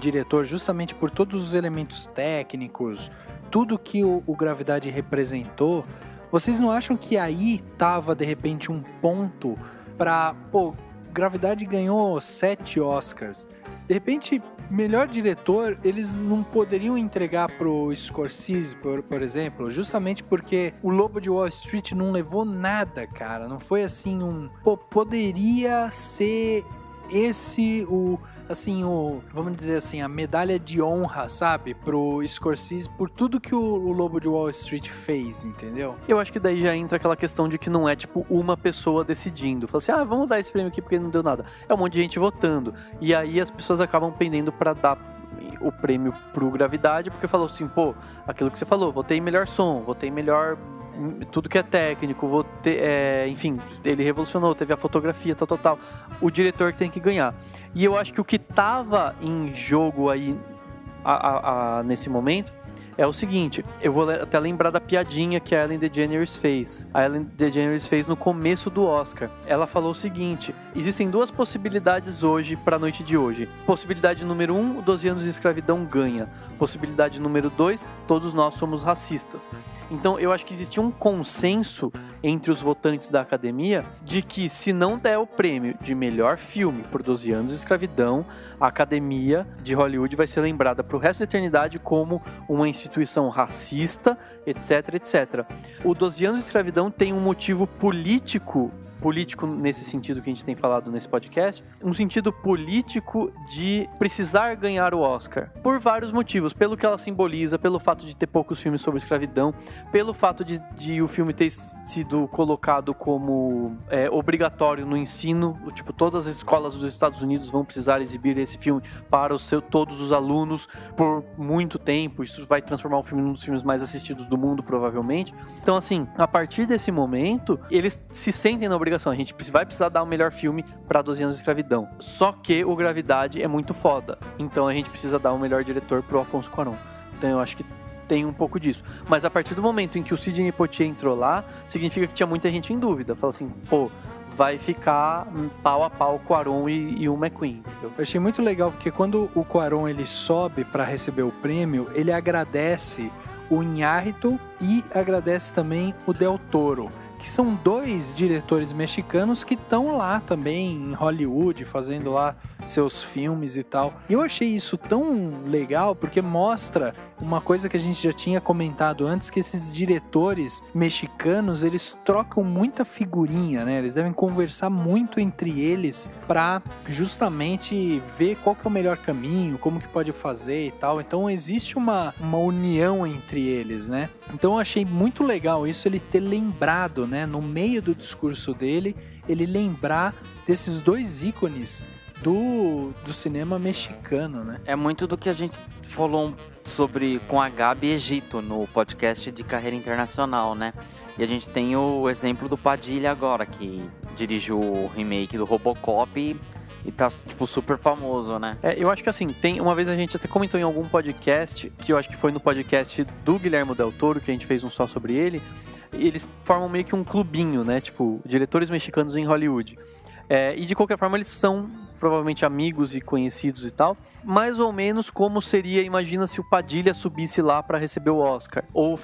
diretor justamente por todos os elementos técnicos, tudo que o Gravidade representou, vocês não acham que aí tava, de repente, um ponto pra... Pô, Gravidade ganhou 7 Oscars. De repente, melhor diretor, eles não poderiam entregar pro Scorsese, por exemplo, justamente porque o Lobo de Wall Street não levou nada, cara. Não foi assim Pô, poderia ser esse vamos dizer assim, a medalha de honra, sabe, pro Scorsese por tudo que o Lobo de Wall Street fez, entendeu? Eu acho que daí já entra aquela questão de que não é, tipo, uma pessoa decidindo. Fala assim, vamos dar esse prêmio aqui porque não deu nada. É um monte de gente votando. E aí as pessoas acabam pendendo pra dar o prêmio pro Gravidade, porque falou assim, pô, aquilo que você falou, votei em melhor som, votei em melhor... tudo que é técnico, enfim, ele revolucionou, teve a fotografia, tal. O diretor que tem que ganhar. E eu acho que o que tava em jogo aí nesse momento é o seguinte, eu vou até lembrar da piadinha que a Ellen DeGeneres fez. A Ellen DeGeneres fez no começo do Oscar. Ela falou o seguinte, existem 2 possibilidades hoje para a noite de hoje. Possibilidade número 1, 12 anos de escravidão ganha. Possibilidade número 2, todos nós somos racistas. Então eu acho que existia um consenso entre os votantes da academia de que se não der o prêmio de melhor filme por 12 anos de escravidão, a academia de Hollywood vai ser lembrada para o resto da eternidade como uma instituição racista, etc, etc. O 12 anos de escravidão tem um motivo político nesse sentido que a gente tem falado nesse podcast, um sentido político de precisar ganhar o Oscar, por vários motivos, pelo que ela simboliza, pelo fato de ter poucos filmes sobre escravidão, pelo fato de o filme ter sido colocado como obrigatório no ensino, tipo, todas as escolas dos Estados Unidos vão precisar exibir esse filme para todos os alunos por muito tempo, isso vai transformar o filme num dos filmes mais assistidos do mundo, provavelmente. Então, assim, a partir desse momento, eles se sentem na obrigação, a gente vai precisar dar o melhor filme para 12 anos de escravidão. Só que o Gravidade é muito foda, então a gente precisa dar o melhor diretor pro Alfonso Cuarón. Então eu acho que tem um pouco disso. Mas a partir do momento em que o Sidney Poitier entrou lá, significa que tinha muita gente em dúvida. Fala assim, pô, vai ficar pau a pau o Cuarón e o McQueen. Entendeu? Eu achei muito legal porque quando o Cuarón ele sobe para receber o prêmio, ele agradece o Iñárritu e agradece também o Del Toro, que são 2 diretores mexicanos que estão lá também em Hollywood, fazendo lá seus filmes e tal. E eu achei isso tão legal porque mostra uma coisa que a gente já tinha comentado antes, que esses diretores mexicanos, eles trocam muita figurinha, né? Eles devem conversar muito entre eles para justamente ver qual que é o melhor caminho, como que pode fazer e tal. Então existe uma união entre eles, né? Então eu achei muito legal isso, ele ter lembrado, né? No meio do discurso dele, ele lembrar desses 2 ícones do cinema mexicano, né? É muito do que a gente falou sobre com a Gabi Egito no podcast de carreira internacional, né? E a gente tem o exemplo do Padilha agora, que dirigiu o remake do Robocop E tá, tipo, super famoso, né? Eu acho que assim, uma vez a gente até comentou em algum podcast, que eu acho que foi no podcast do Guilherme Del Toro, que a gente fez um só sobre ele, eles formam meio que um clubinho, né? Tipo, diretores mexicanos em Hollywood. E de qualquer forma eles são provavelmente amigos e conhecidos e tal, mais ou menos como seria, imagina se o Padilha subisse lá pra receber o Oscar, ou,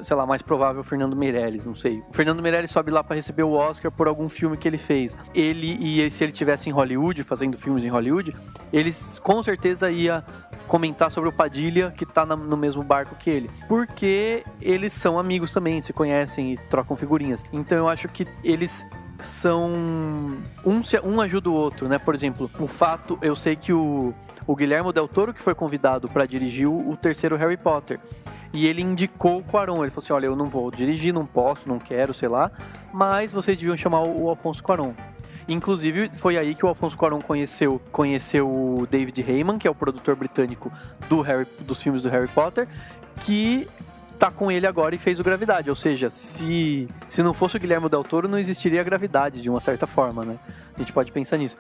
sei lá, mais provável o Fernando Meirelles, não sei. O Fernando Meirelles sobe lá pra receber o Oscar por algum filme que ele fez. Se ele tivesse em Hollywood, fazendo filmes em Hollywood, eles com certeza ia comentar sobre o Padilha, que tá no mesmo barco que ele, porque eles são amigos também, se conhecem e trocam figurinhas. Então eu acho que eles são... Um ajuda o outro, né? Por exemplo, eu sei que o Guilherme Del Toro, que foi convidado para dirigir o terceiro Harry Potter, e ele indicou o Cuarón. Ele falou assim, olha, eu não vou dirigir, não posso, não quero, sei lá, mas vocês deviam chamar o Alfonso Cuarón. Inclusive, foi aí que o Alfonso Cuarón conheceu o David Heyman, que é o produtor britânico dos filmes do Harry Potter, que tá com ele agora e fez o Gravidade. Ou seja, se não fosse o Guilherme Del Toro, não existiria a Gravidade, de uma certa forma, né? A gente pode pensar nisso.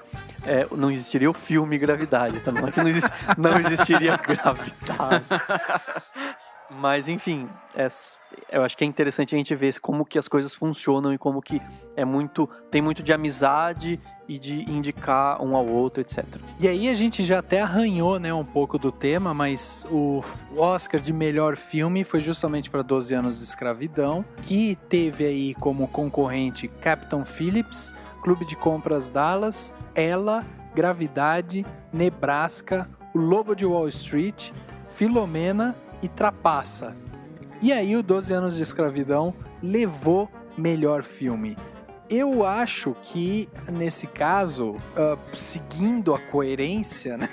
Não existiria o filme Gravidade, tá? Não é que não existiria Gravidade. Mas, enfim, eu acho que é interessante a gente ver como que as coisas funcionam e como que tem muito de amizade e de indicar um ao outro, etc. E aí a gente já até arranhou, né, um pouco do tema, mas o Oscar de melhor filme foi justamente para 12 anos de escravidão, que teve aí como concorrente Captain Phillips, Clube de Compras Dallas, Ela, Gravidade, Nebraska, O Lobo de Wall Street, Filomena e Trapaça. E aí o 12 anos de escravidão levou melhor filme. Eu acho que, nesse caso, seguindo a coerência, né,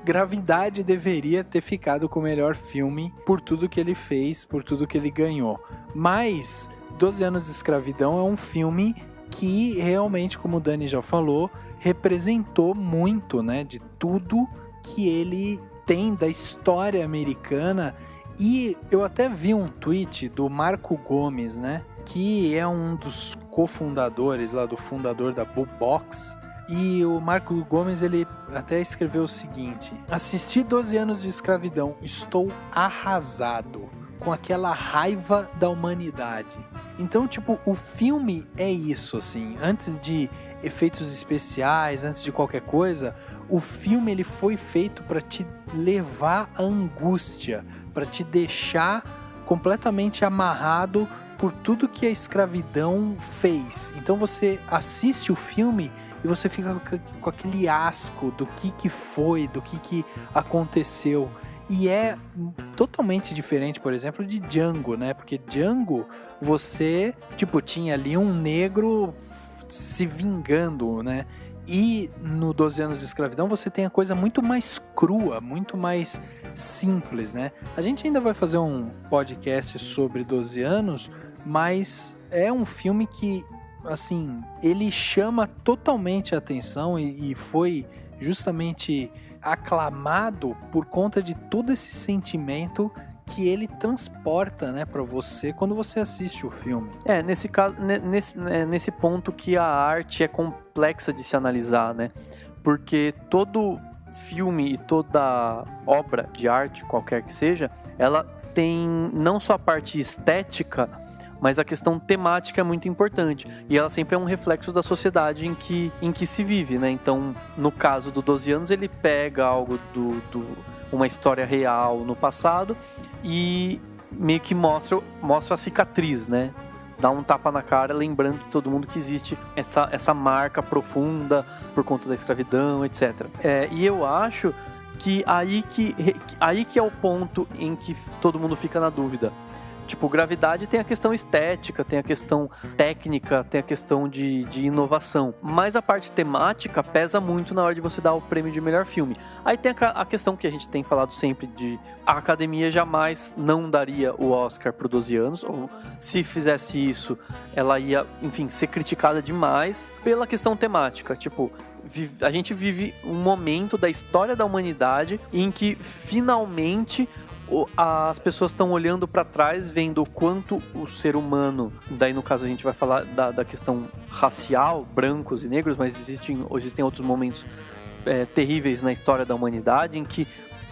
Gravidade deveria ter ficado com o melhor filme por tudo que ele fez, por tudo que ele ganhou. Mas 12 anos de escravidão é um filme que realmente, como o Dani já falou, representou muito, né, de tudo que ele tem da história americana. E eu até vi um tweet do Marco Gomes, né, que é um dos cofundadores lá, do fundador da Boombox. E o Marco Gomes, ele até escreveu o seguinte: assisti 12 anos de escravidão, estou arrasado com aquela raiva da humanidade. Então, tipo, o filme é isso, assim, antes de efeitos especiais, antes de qualquer coisa, o filme ele foi feito para te levar à angústia, para te deixar completamente amarrado por tudo que a escravidão fez. Então você assiste o filme e você fica com aquele asco do que foi, do que aconteceu. E é totalmente diferente, por exemplo, de Django, né? Porque Django, você, tipo, tinha ali um negro se vingando, né? E no 12 anos de escravidão você tem a coisa muito mais crua, muito mais simples, né? A gente ainda vai fazer um podcast sobre 12 anos, mas é um filme que, assim, ele chama totalmente a atenção e foi justamente aclamado por conta de todo esse sentimento que ele transporta, né, para você quando você assiste o filme. Nesse caso, nesse ponto que a arte é complexa de se analisar, né? Porque todo filme e toda obra de arte, qualquer que seja, ela tem não só a parte estética, mas a questão temática é muito importante. E ela sempre é um reflexo da sociedade em que se vive, né? Então, no caso do 12 anos, ele pega algo uma história real no passado e meio que mostra a cicatriz, né? Dá um tapa na cara, lembrando todo mundo que existe essa marca profunda por conta da escravidão, etc. E eu acho que aí que é o ponto em que todo mundo fica na dúvida. Tipo, Gravidade tem a questão estética, tem a questão técnica, tem a questão de inovação. Mas a parte temática pesa muito na hora de você dar o prêmio de melhor filme. Aí tem a questão que a gente tem falado sempre de a academia jamais não daria o Oscar pro 12 anos, ou se fizesse isso, ela ia, enfim, ser criticada demais pela questão temática. Tipo, a gente vive um momento da história da humanidade em que finalmente as pessoas estão olhando para trás, vendo o quanto o ser humano, daí no caso a gente vai falar da questão racial, brancos e negros, mas existem outros momentos terríveis na história da humanidade em que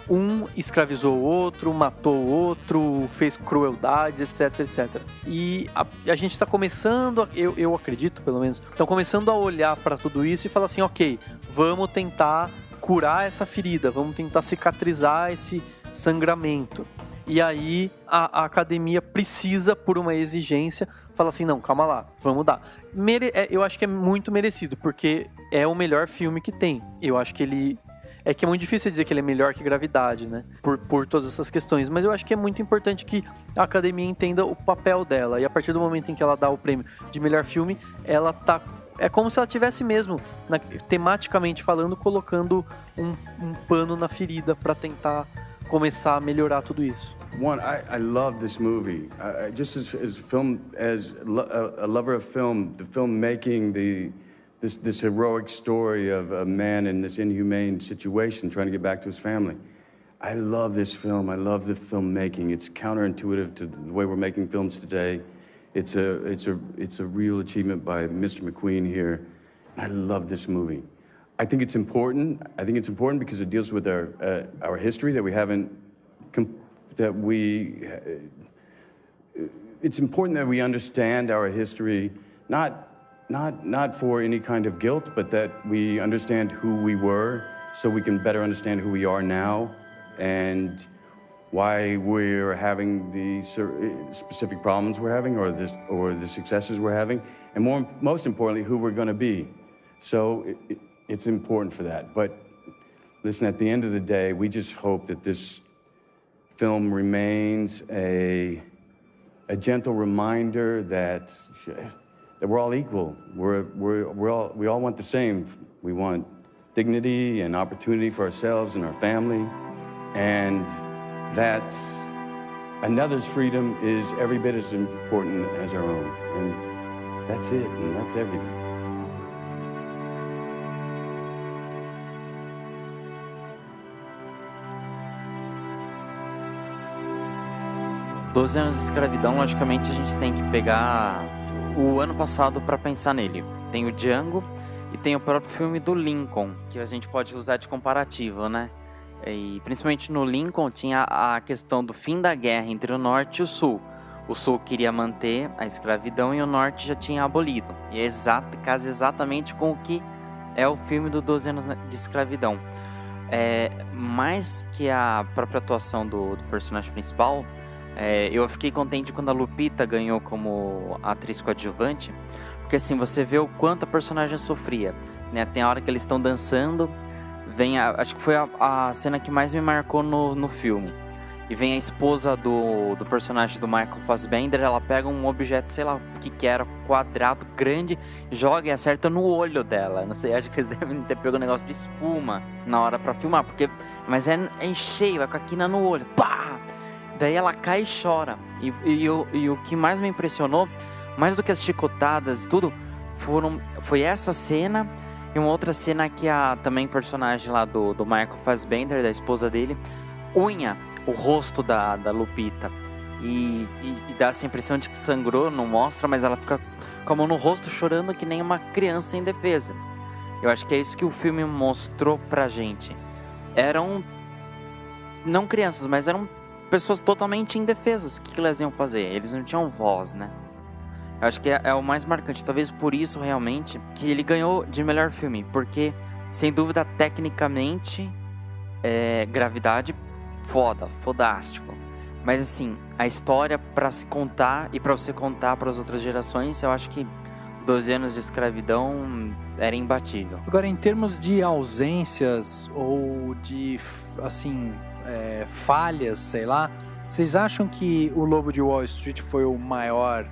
um escravizou o outro, matou o outro, fez crueldades, etc, etc. E a gente está começando, eu acredito pelo menos, estão começando a olhar para tudo isso e falar assim, ok, vamos tentar curar essa ferida, vamos tentar cicatrizar esse sangramento. E aí a academia precisa, por uma exigência, falar assim, não, calma lá, vamos dar. Eu acho que é muito merecido, porque é o melhor filme que tem. Eu acho que ele... É que é muito difícil dizer que ele é melhor que Gravidade, né? Por todas essas questões. Mas eu acho que é muito importante que a academia entenda o papel dela. E a partir do momento em que ela dá o prêmio de melhor filme, ela tá... É como se ela tivesse mesmo, tematicamente falando, colocando um pano na ferida para tentar começar a melhorar tudo isso. One, I love this movie. Just as film, as a lover of film, the filmmaking, this heroic story of a man in this inhumane situation trying to get back to his family. I love this film. I love the filmmaking. It's counterintuitive to the way we're making films today. It's a real achievement by Mr. McQueen here. I love this movie. I think it's important. I think it's important because it deals with our history that we haven't it's important that we understand our history, not for any kind of guilt, but that we understand who we were so we can better understand who we are now and why we're having the specific problems we're having or the successes we're having, and most importantly, who we're going to be. So it's important for that. But listen, at the end of the day, we just hope that this film remains a gentle reminder that we're all equal. We all want the same. We want dignity and opportunity for ourselves and our family, and that another's freedom is every bit as important as our own. And that's it, and that's everything. 12 anos de escravidão, logicamente a gente tem que pegar o ano passado para pensar nele. Tem o Django e tem o próprio filme do Lincoln, que a gente pode usar de comparativo, né? E principalmente no Lincoln tinha a questão do fim da guerra entre o Norte e o Sul. O Sul queria manter a escravidão e o Norte já tinha abolido. E casa exatamente com o que é o filme do 12 anos de escravidão. Mais que a própria atuação do personagem principal, eu fiquei contente quando a Lupita ganhou como atriz coadjuvante, porque assim, você vê o quanto a personagem sofria, né? Tem a hora que eles estão dançando, acho que foi a cena que mais me marcou no filme, e vem a esposa do personagem do Michael Fassbender, ela pega um objeto, sei lá o que era, quadrado, grande, joga e acerta no olho dela. Não sei, acho que eles devem ter pego um negócio de espuma na hora pra filmar, mas é cheio, é com a quina no olho, pá! Daí ela cai e chora. E o que mais me impressionou, mais do que as chicotadas e tudo, foi essa cena e uma outra cena que a também personagem lá do Michael Fassbender, da esposa dele, unha o rosto da Lupita. E dá essa impressão de que sangrou, não mostra, mas ela fica com a mão no rosto chorando que nem uma criança indefesa. Eu acho que é isso que o filme mostrou pra gente. Eram, não crianças, mas eram pessoas totalmente indefesas. O que elas iam fazer? Eles não tinham voz, né? Eu acho que é o mais marcante. Talvez por isso, realmente, que ele ganhou de melhor filme. Porque, sem dúvida, tecnicamente, Gravidade, fodástico. Mas, assim, a história pra se contar e pra você contar pras outras gerações, eu acho que 12 anos de escravidão era imbatível. Agora, em termos de ausências ou de, assim... falhas, sei lá, vocês acham que o Lobo de Wall Street foi o maior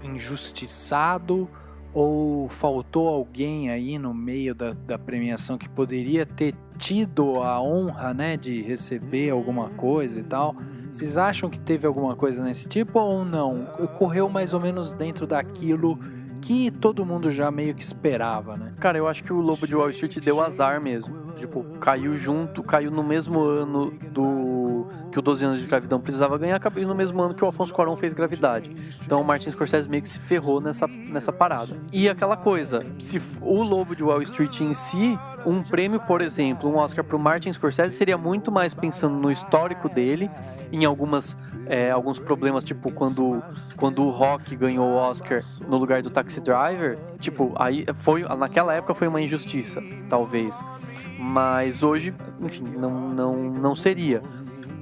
injustiçado ou faltou alguém aí no meio da premiação que poderia ter tido a honra, né, de receber alguma coisa e tal? Vocês acham que teve alguma coisa nesse tipo ou não? Correu mais ou menos dentro daquilo que todo mundo já meio que esperava, né? Cara, eu acho que o Lobo de Wall Street deu azar mesmo. Tipo, caiu no mesmo ano do que o 12 anos de escravidão precisava ganhar, acabou no mesmo ano que o Alfonso Cuarón fez Gravidade. Então o Martin Scorsese meio que se ferrou nessa parada. E aquela coisa, se o Lobo de Wall Street em si, um prêmio, por exemplo, um Oscar pro Martin Scorsese seria muito mais pensando no histórico dele, em alguns problemas, tipo quando o Rock ganhou o Oscar no lugar do Taxi Driver, tipo, aí naquela época foi uma injustiça, talvez. Mas hoje, enfim, não seria.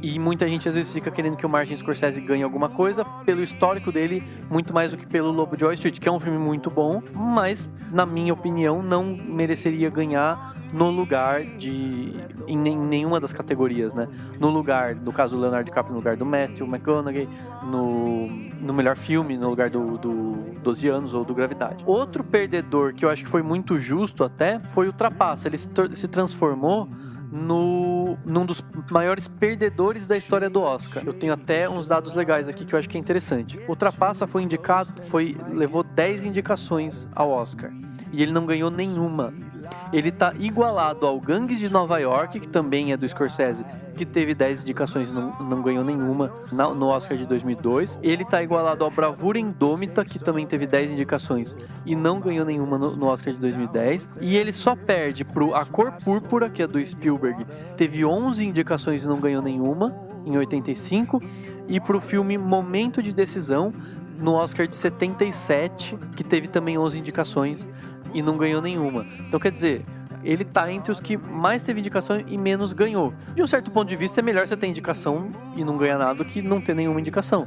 E muita gente às vezes fica querendo que o Martin Scorsese ganhe alguma coisa pelo histórico dele, muito mais do que pelo Lobo de Wall Street, que é um filme muito bom, mas, na minha opinião, não mereceria ganhar no lugar em nenhuma das categorias, né? No lugar, no caso do Leonardo DiCaprio, no lugar do Matthew McConaughey, no melhor filme, no lugar do 12 anos ou do Gravidade. Outro perdedor que eu acho que foi muito justo até, foi o Trapaça. Ele se transformou num dos maiores perdedores da história do Oscar. Eu tenho até uns dados legais aqui que eu acho que é interessante. O Trapaça levou 10 indicações ao Oscar e ele não ganhou nenhuma. Ele tá igualado ao Gangues de Nova York, que também é do Scorsese, que teve 10 indicações e não ganhou nenhuma no Oscar de 2002. Ele tá igualado ao Bravura Indômita, que também teve 10 indicações e não ganhou nenhuma no Oscar de 2010. E ele só perde pro A Cor Púrpura, que é do Spielberg, teve 11 indicações e não ganhou nenhuma, em 85. E pro filme Momento de Decisão, no Oscar de 77, que teve também 11 indicações e não ganhou nenhuma. Então, quer dizer, ele tá entre os que mais teve indicação e menos ganhou. De um certo ponto de vista, é melhor você ter indicação e não ganhar nada do que não ter nenhuma indicação.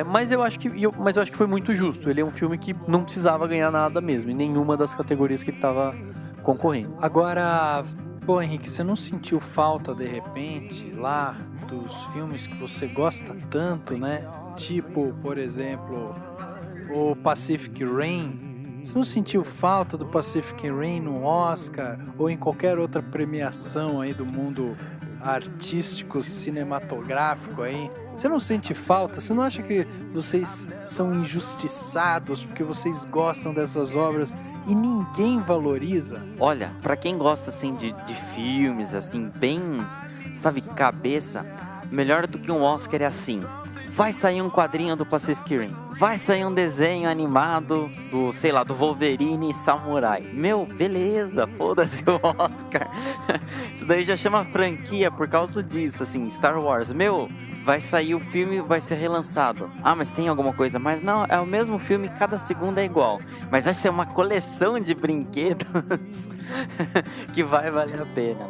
Mas eu acho que foi muito justo. Ele é um filme que não precisava ganhar nada mesmo, em nenhuma das categorias que ele tava concorrendo. Agora, Henrique, você não sentiu falta, de repente, lá dos filmes que você gosta tanto, né? Tipo, por exemplo, o Pacific Rim. Você não sentiu falta do Pacific Rim no Oscar ou em qualquer outra premiação aí do mundo artístico, cinematográfico aí? Você não sente falta? Você não acha que vocês são injustiçados porque vocês gostam dessas obras e ninguém valoriza? Olha, pra quem gosta assim de filmes assim bem, sabe, cabeça, melhor do que um Oscar é assim: vai sair um quadrinho do Pacific Rim, vai sair um desenho animado do Wolverine Samurai. Meu, beleza, foda-se o Oscar. Isso daí já chama franquia por causa disso, assim, Star Wars. Meu, vai sair o filme, vai ser relançado. Ah, mas tem alguma coisa? Mas não, é o mesmo filme, cada segundo é igual. Mas vai ser uma coleção de brinquedos que vai valer a pena.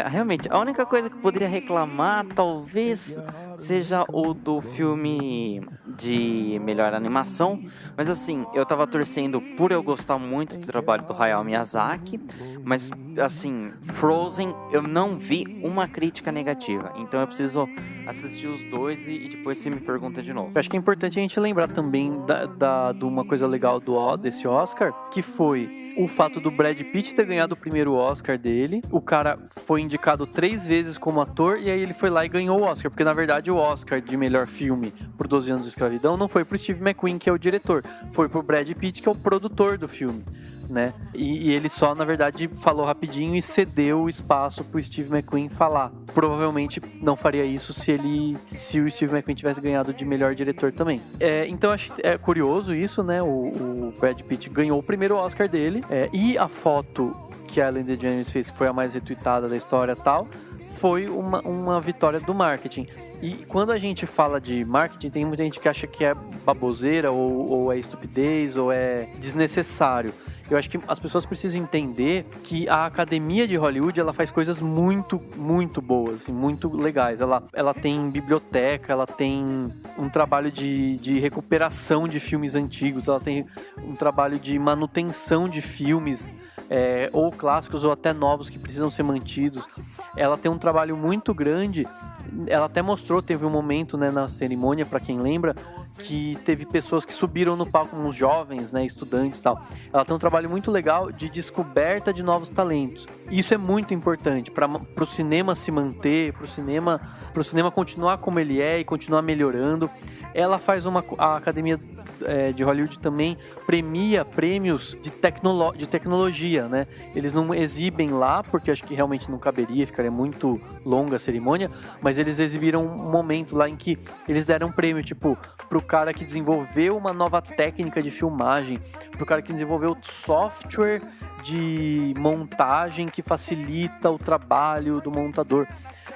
Realmente, a única coisa que eu poderia reclamar, talvez, seja o do filme de melhor animação. Mas assim, eu tava torcendo por eu gostar muito do trabalho do Hayao Miyazaki. Mas assim, Frozen, eu não vi uma crítica negativa. Então eu preciso assistir os dois e depois você me pergunta de novo. Eu acho que é importante a gente lembrar também de uma coisa legal desse Oscar, que foi o fato do Brad Pitt ter ganhado o primeiro Oscar dele. O cara foi indicado 3 vezes como ator e aí ele foi lá e ganhou o Oscar. Porque na verdade o Oscar de melhor filme por 12 anos de escravidão não foi pro Steve McQueen, que é o diretor, foi pro Brad Pitt, que é o produtor do filme, né? E ele só, na verdade, falou rapidinho e cedeu o espaço pro Steve McQueen falar. Provavelmente não faria isso se o Steve McQueen tivesse ganhado de melhor diretor também. Então acho curioso isso, né? O Brad Pitt ganhou o primeiro Oscar dele, e a foto que a Ellen DeGeneres fez, que foi a mais retweetada da história e tal, foi uma vitória do marketing. E quando a gente fala de marketing, tem muita gente que acha que é baboseira, ou é estupidez, ou é desnecessário. Eu acho que as pessoas precisam entender que a Academia de Hollywood, ela faz coisas muito, muito boas, muito legais. Ela tem biblioteca, ela tem um trabalho de recuperação de filmes antigos, ela tem um trabalho de manutenção de filmes, ou clássicos ou até novos que precisam ser mantidos. Ela tem um trabalho muito grande. Ela até mostrou, teve um momento, né, na cerimônia, para quem lembra, que teve pessoas que subiram no palco, uns jovens, né, estudantes e tal. Ela tem um trabalho muito legal de descoberta de novos talentos. Isso é muito importante para o cinema se manter, para o cinema continuar como ele é e continuar melhorando. Ela faz a Academia de Hollywood também premia prêmios de tecnologia, né? Eles não exibem lá, porque acho que realmente não caberia, ficaria muito longa a cerimônia, mas eles exibiram um momento lá em que eles deram um prêmio, tipo, pro cara que desenvolveu uma nova técnica de filmagem, pro cara que desenvolveu software de montagem que facilita o trabalho do montador.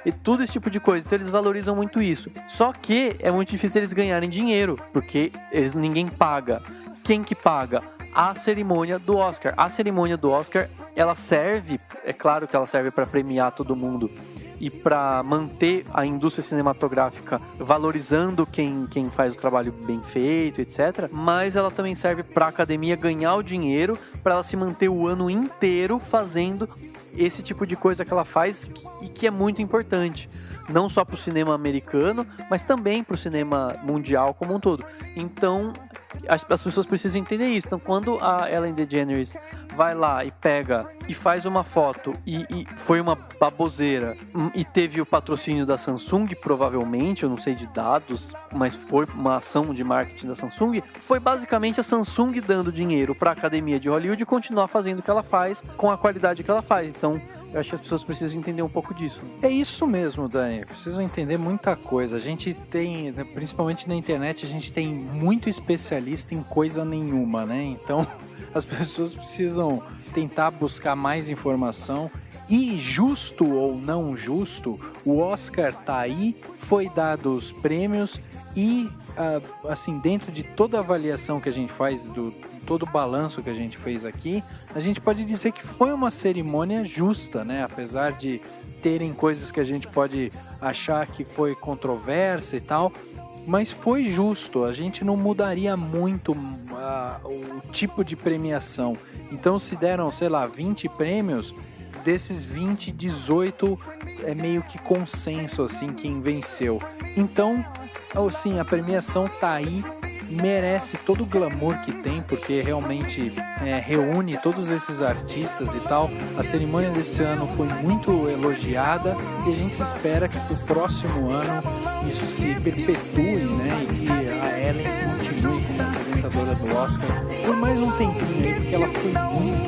E tudo esse tipo de coisa. Então eles valorizam muito isso. Só que é muito difícil eles ganharem dinheiro, porque ninguém paga. Quem que paga? A cerimônia do Oscar. A cerimônia do Oscar, ela serve, é claro que ela serve para premiar todo mundo e para manter a indústria cinematográfica valorizando quem faz o trabalho bem feito, etc. Mas ela também serve para a academia ganhar o dinheiro, para ela se manter o ano inteiro fazendo esse tipo de coisa que ela faz e que é muito importante. Não só para o cinema americano, mas também para o cinema mundial como um todo. Então, as pessoas precisam entender isso. Então, quando a Ellen DeGeneres vai lá e pega e faz uma foto e foi uma baboseira e teve o patrocínio da Samsung, provavelmente, eu não sei de dados, mas foi uma ação de marketing da Samsung, foi basicamente a Samsung dando dinheiro para a Academia de Hollywood continuar fazendo o que ela faz com a qualidade que ela faz. Então, eu acho que as pessoas precisam entender um pouco disso. É isso mesmo, Dani. Precisam entender muita coisa. A gente tem, principalmente na internet, a gente tem muito especialista em coisa nenhuma, né? Então, as pessoas precisam tentar buscar mais informação. E justo ou não justo, o Oscar tá aí, foi dado os prêmios e, assim, dentro de toda a avaliação que a gente faz, todo o balanço que a gente fez aqui, a gente pode dizer que foi uma cerimônia justa, né? Apesar de terem coisas que a gente pode achar que foi controversa e tal, mas foi justo. A gente não mudaria muito o tipo de premiação. Então, se deram, sei lá, 20 prêmios, desses 20, 18 é meio que consenso, assim, quem venceu. Então, assim, a premiação tá aí, merece todo o glamour que tem, porque realmente reúne todos esses artistas e tal. A cerimônia desse ano foi muito elogiada e a gente espera que pro próximo ano isso se perpetue, né? E que a Ellen continue como apresentadora do Oscar por mais um tempinho aí, porque ela foi muito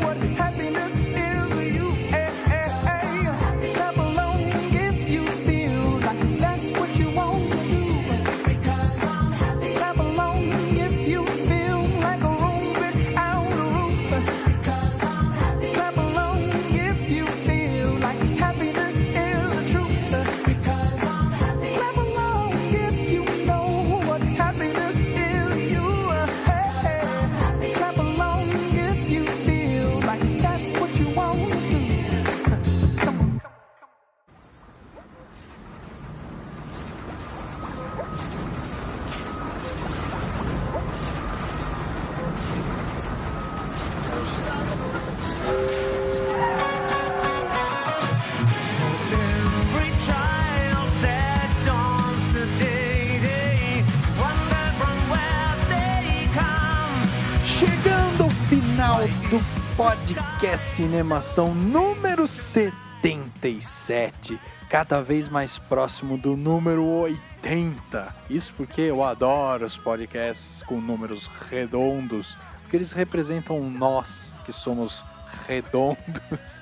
do podcast Cinemação número 77, cada vez mais próximo do número 80. Isso porque eu adoro os podcasts com números redondos, porque eles representam nós que somos redondos.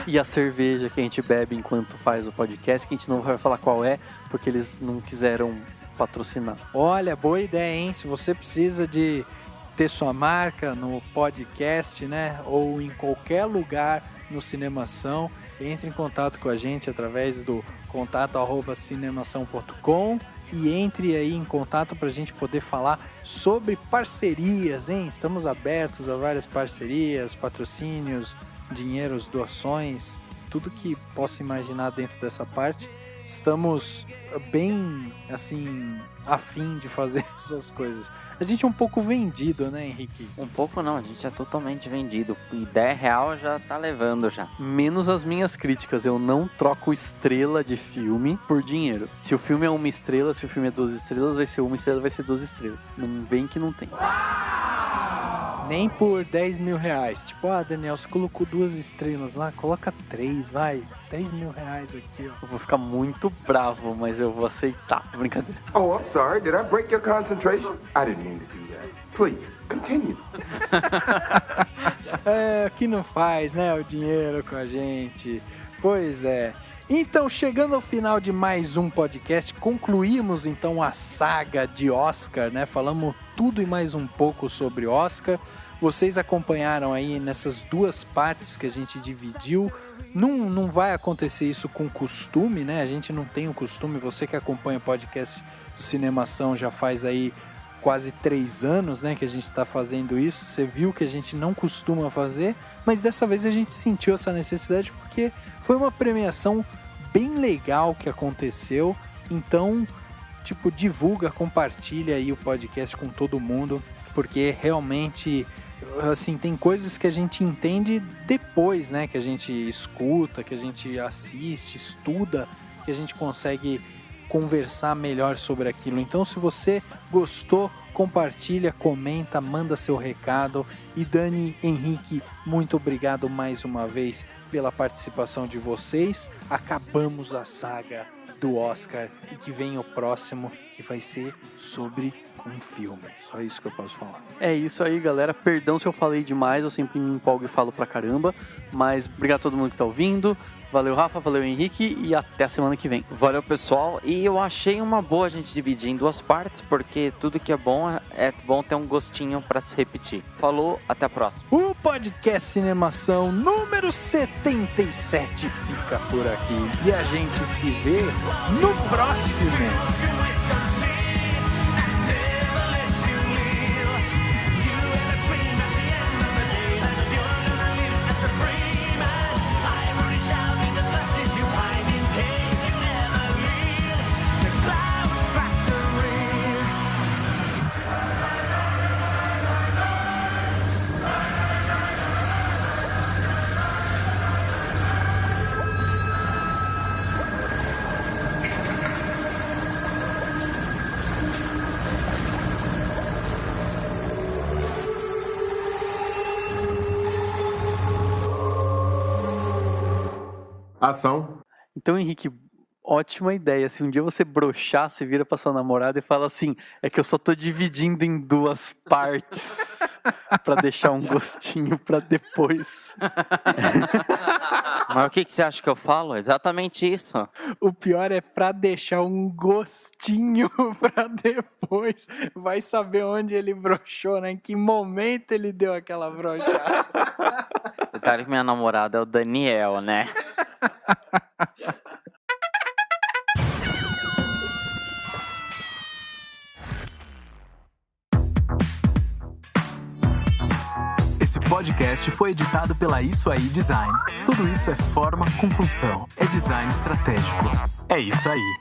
E a cerveja que a gente bebe enquanto faz o podcast, que a gente não vai falar qual é, porque eles não quiseram patrocinar. Olha, boa ideia, hein? Se você precisa de ter sua marca no podcast, né? Ou em qualquer lugar no Cinemação, entre em contato com a gente através do contato@cinemação.com e entre aí em contato para a gente poder falar sobre parcerias, hein? Estamos abertos a várias parcerias, patrocínios, dinheiros, doações, tudo que possa imaginar dentro dessa parte. Estamos bem, assim, afim de fazer essas coisas. A gente é um pouco vendido, né, Henrique? Um pouco não, a gente é totalmente vendido. E R$10 já tá levando já. Menos as minhas críticas, eu não troco estrela de filme por dinheiro. Se o filme é 1 estrela, se o filme é 12 estrelas, vai ser 1 estrela, vai ser 12 estrelas. Não vem que não tem. Nem por 10 mil reais. Tipo, Daniel, você colocou 2 estrelas lá, coloca 3, vai. 10 mil reais aqui, ó. Eu vou ficar muito bravo, mas eu vou aceitar. Brincadeira. Oh, I'm sorry. Did I break your concentration? I didn't mean to do that. Please, continue. Aqui não faz, né, o dinheiro com a gente. Pois é. Então, chegando ao final de mais um podcast, concluímos então a saga de Oscar, né? Falamos tudo e mais um pouco sobre Oscar. Vocês acompanharam aí nessas 2 partes que a gente dividiu. Não vai acontecer isso com costume, né? A gente não tem o costume. Você que acompanha o podcast do Cinemação já faz aí quase 3 anos, né, que a gente está fazendo isso. Você viu que a gente não costuma fazer, mas dessa vez a gente sentiu essa necessidade porque foi uma premiação bem legal que aconteceu. Então, tipo, divulga, compartilha aí o podcast com todo mundo, porque realmente, assim, tem coisas que a gente entende depois, né, que a gente escuta, que a gente assiste, estuda, que a gente consegue conversar melhor sobre aquilo. Então, se você gostou, compartilha, comenta, manda seu recado. E Dani, Henrique, muito obrigado mais uma vez pela participação de vocês. Acabamos a saga do Oscar e que vem o próximo, que vai ser sobre um filme. Só isso que eu posso falar. É isso aí, galera. Perdão se eu falei demais, eu sempre me empolgo e falo pra caramba. Mas obrigado a todo mundo que tá ouvindo. Valeu, Rafa, valeu, Henrique, e até a semana que vem. Valeu, pessoal. E eu achei uma boa a gente dividir em 2 partes, porque tudo que é bom ter um gostinho pra se repetir. Falou, até a próxima. O podcast Cinemação número 77 fica por aqui. E a gente se vê no próximo. Ação. Então, Henrique, ótima ideia. Se um dia você broxar, você vira pra sua namorada e fala assim, é que eu só tô dividindo em 2 partes pra deixar um gostinho pra depois. Mas o que você acha que eu falo? Exatamente isso. O pior é pra deixar um gostinho pra depois. Vai saber onde ele broxou, né? Em que momento ele deu aquela broxada. Detalhe que minha namorada é o Daniel, né? Esse podcast foi editado pela Isso Aí Design. Tudo isso é forma com função. É design estratégico. É isso aí.